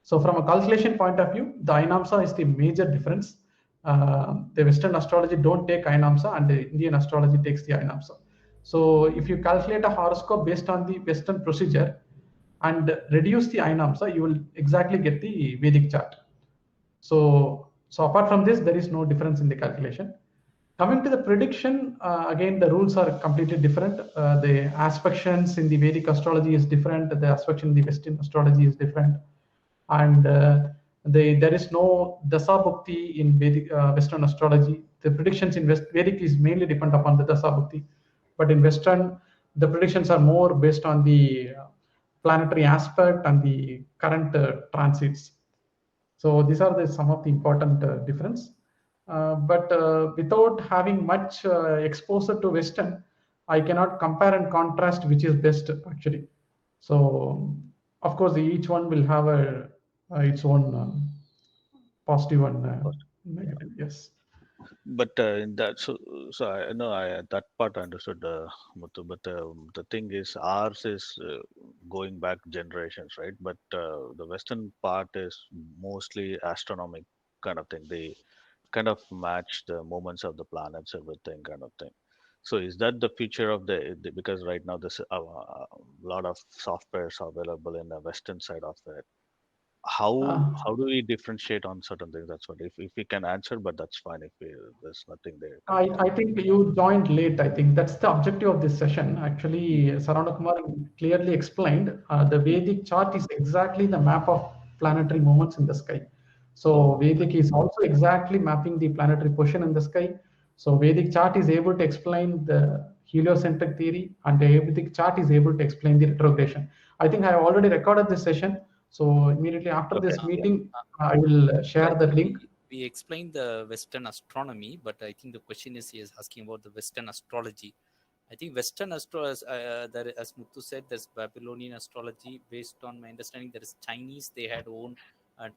So from a calculation point of view, the Ainamsa is the major difference. The Western astrology don't take Ainamsa, and the Indian astrology takes the Ainamsa. So if you calculate a horoscope based on the Western procedure and reduce the Ainamsa, you will exactly get the Vedic chart. So apart from this, there is no difference in the calculation. Coming to the prediction, again, the rules are completely different. The aspections in the Vedic astrology is different. The aspect in the Western astrology is different. And there is no dasa bhakti in Vedic, Western astrology. The predictions in Vedic is mainly depend upon the dasa bhakti. But in Western, the predictions are more based on the planetary aspect and the current transits. So these are some of the important difference. But without having much exposure to Western, I cannot compare and contrast which is best actually. So of course, each one will have its own positive and negative. Yes. But in that, so I know that part I understood, Muthu, but the thing is, ours is going back generations, right? But the Western part is mostly astronomic kind of thing. They kind of match the movements of the planets, everything kind of thing. So is that the feature of because right now there's a lot of softwares available in the Western side of it. How do we differentiate on certain things? That's what, if we can answer, but that's fine if there's nothing there. I think you joined late. I think that's the objective of this session. Actually, Saravana Kumar clearly explained the Vedic chart is exactly the map of planetary movements in the sky. So Vedic is also exactly mapping the planetary position in the sky. So Vedic chart is able to explain the heliocentric theory, and the Vedic chart is able to explain the retrogradation. I think I have already recorded this session. So immediately after this meeting, I will share the link. We explained the Western astronomy, but I think the question is he is asking about the Western astrology. I think Western there, as Muthu said, there's Babylonian astrology. Based on my understanding, there is Chinese. They had own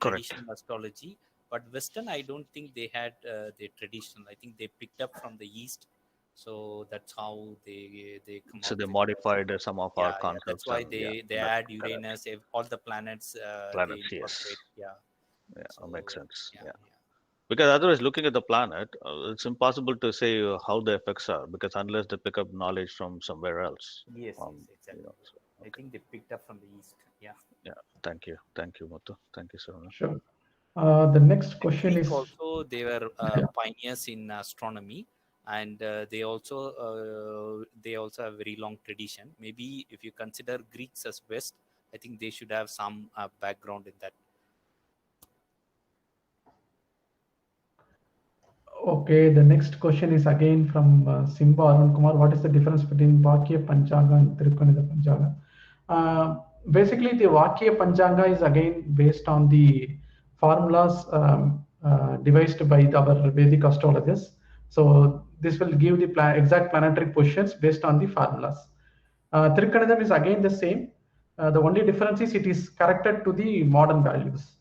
traditional astrology, but Western, I don't think they had their traditional. I think they picked up from the East, so that's how they come. So they modified some of our concepts. That's why they add Uranus, all the planets. Planets, they yes. Yeah, so, makes sense. Yeah. Because otherwise, looking at the planet, it's impossible to say how the effects are, because unless they pick up knowledge from somewhere else. Yes, exactly. I think they picked up from the East. Yeah. Thank you, Muthu. Thank you, Saravana. Sure. The next question is also they were pioneers in astronomy, and they also have very long tradition. Maybe if you consider Greeks as West, I think they should have some background in that. Okay, the next question is again from Simba Arun Kumar. What is the difference between Vakya Panchanga and Trikonida Panchanga? Basically, the Vakya Panchanga is again based on the formulas devised by our Vedic astrologers. So this will give the exact planetary positions based on the formulas. Trikonidam is again the same. The only difference is it is corrected to the modern values.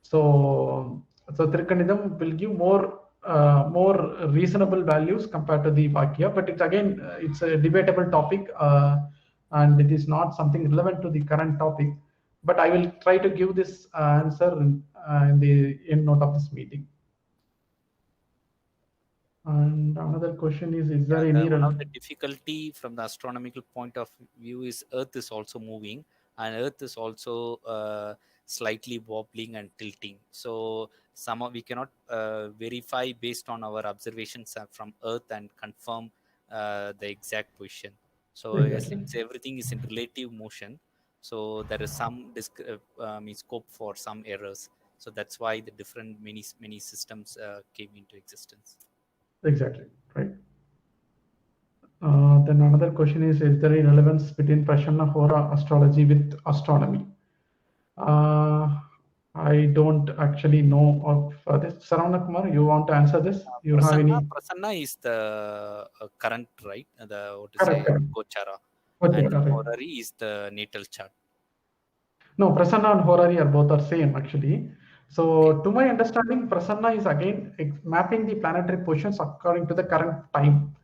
So Trikonidam will give more reasonable values compared to the Vakya, but it's a debatable topic, and it is not something relevant to the current topic. But I will try to give this answer in the end note of this meeting. And another question is there any one of the difficulty from the astronomical point of view is Earth is also moving, and Earth is also slightly wobbling and tilting. So we cannot verify based on our observations from Earth and confirm the exact position. So since everything is in relative motion, so there is some scope for some errors. So that's why the different many systems came into existence. Exactly, right. Then another question is there any relevance between Prasanna Hora astrology with astronomy? I don't actually know of this. Saravana Kumar, you want to answer this? You have any? Prasanna is the current, right? Correct. Gochara. And Horary is the natal chart. No, Prasanna and Horary are both same actually. So to my understanding, Prasanna is again mapping the planetary positions according to the current time.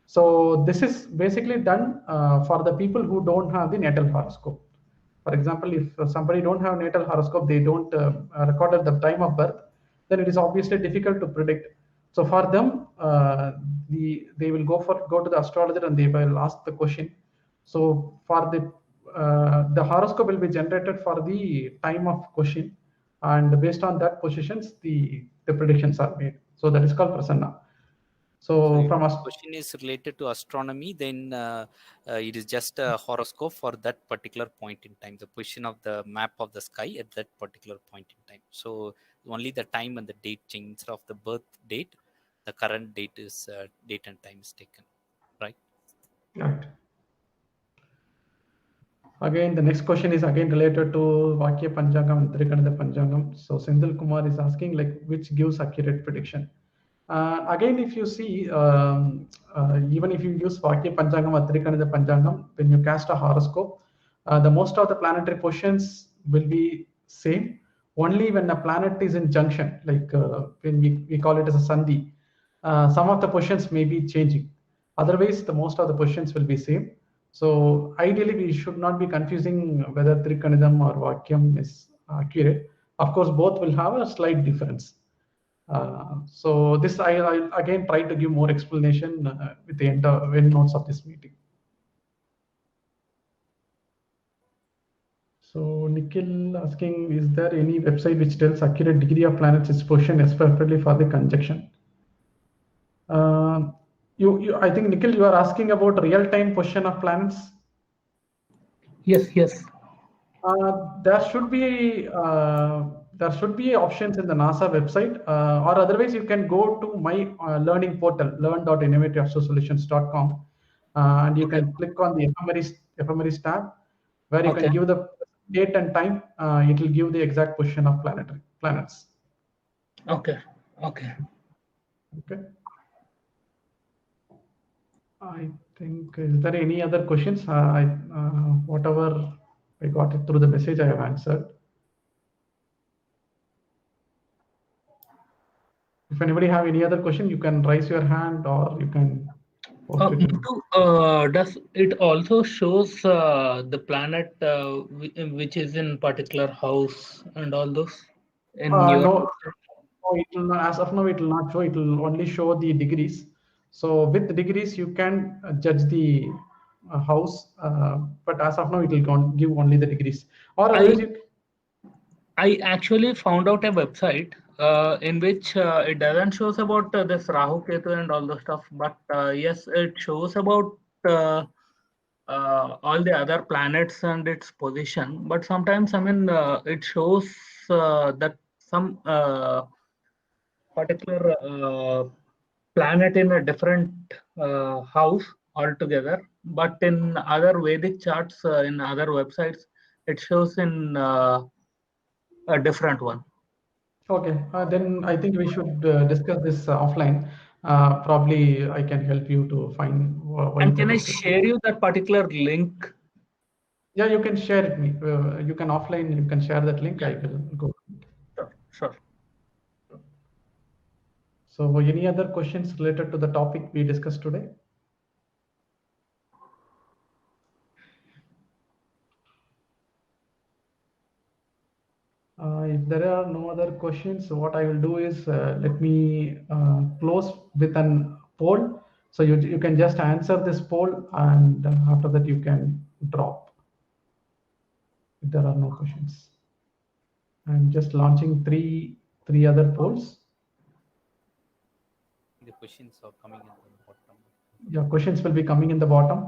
So this is basically done for the people who don't have the natal horoscope. For example, if somebody don't have natal horoscope, they don't record at the time of birth, then it is obviously difficult to predict. So for them, they will go to the astrologer and they will ask the question. So for the horoscope will be generated for the time of question, and based on that positions, the predictions are made. So that is called prasanna. So So if from the us, question is related to astronomy, then it is just a horoscope for that particular point in time, the position of the map of the sky at that particular point in time. So only the time and the date change. Instead of the birth date, the current date is date and time is taken, right? right. Again, the next question is again related to Vakya Panchangam and Trikanada Panchangam. So Sendil Kumar is asking like which gives accurate prediction. Again, if you see, even if you use Vakya Panchangam or Trikanada Panchangam, when you cast a horoscope, the most of the planetary positions will be same. Only when a planet is in junction, like when we call it as a Sandhi, some of the positions may be changing. Otherwise, the most of the positions will be same. So ideally, we should not be confusing whether Trikanidam or Vakyam is accurate. Of course, both will have a slight difference. So this I again try to give more explanation with the end notes of this meeting. So Nikhil asking, is there any website which tells accurate degree of planets its position, especially for the conjunction? I think Nikhil, you are asking about real-time position of planets. Yes. There should be options in the NASA website, or otherwise you can go to my learning portal, learn.innovativeastrosolutions.com, and you can click on the ephemeris tab, where you can give the date and time. It will give the exact position of planets. Okay. I think, is there any other questions? Whatever I got it through the message, I have answered. If anybody have any other question, you can raise your hand or you can post it. Does it also shows the planet which is in particular house and all those in your? No, it will not, as of now, it will not show. It will only show the degrees. So with the degrees, you can judge the house, but as of now, it will give only the degrees. Or otherwise, I actually found out a website in which it doesn't shows about this Rahu Ketu and all the stuff, but yes, it shows about all the other planets and its position. But sometimes, I mean, it shows that some particular planet in a different house altogether. But in other Vedic charts, in other websites, it shows in a different one. okay, then I think we should discuss this offline. Probably I can help you to find why. And can I share you that particular link? Yeah, you can share it me. You can offline. You can share that link. I will go. Sure. So, any other questions related to the topic we discussed today? If there are no other questions, what I will do is let me close with an poll. So you can just answer this poll, and after that you can drop. If there are no questions, I'm just launching three other polls. The questions are coming in the bottom. Yeah, questions will be coming in the bottom.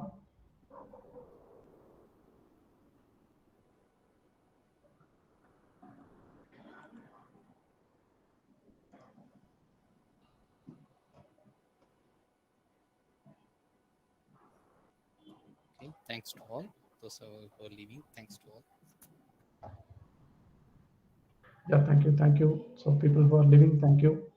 Okay, thanks to all those who are leaving. Thanks to all. Yeah, thank you. So people who are leaving, thank you.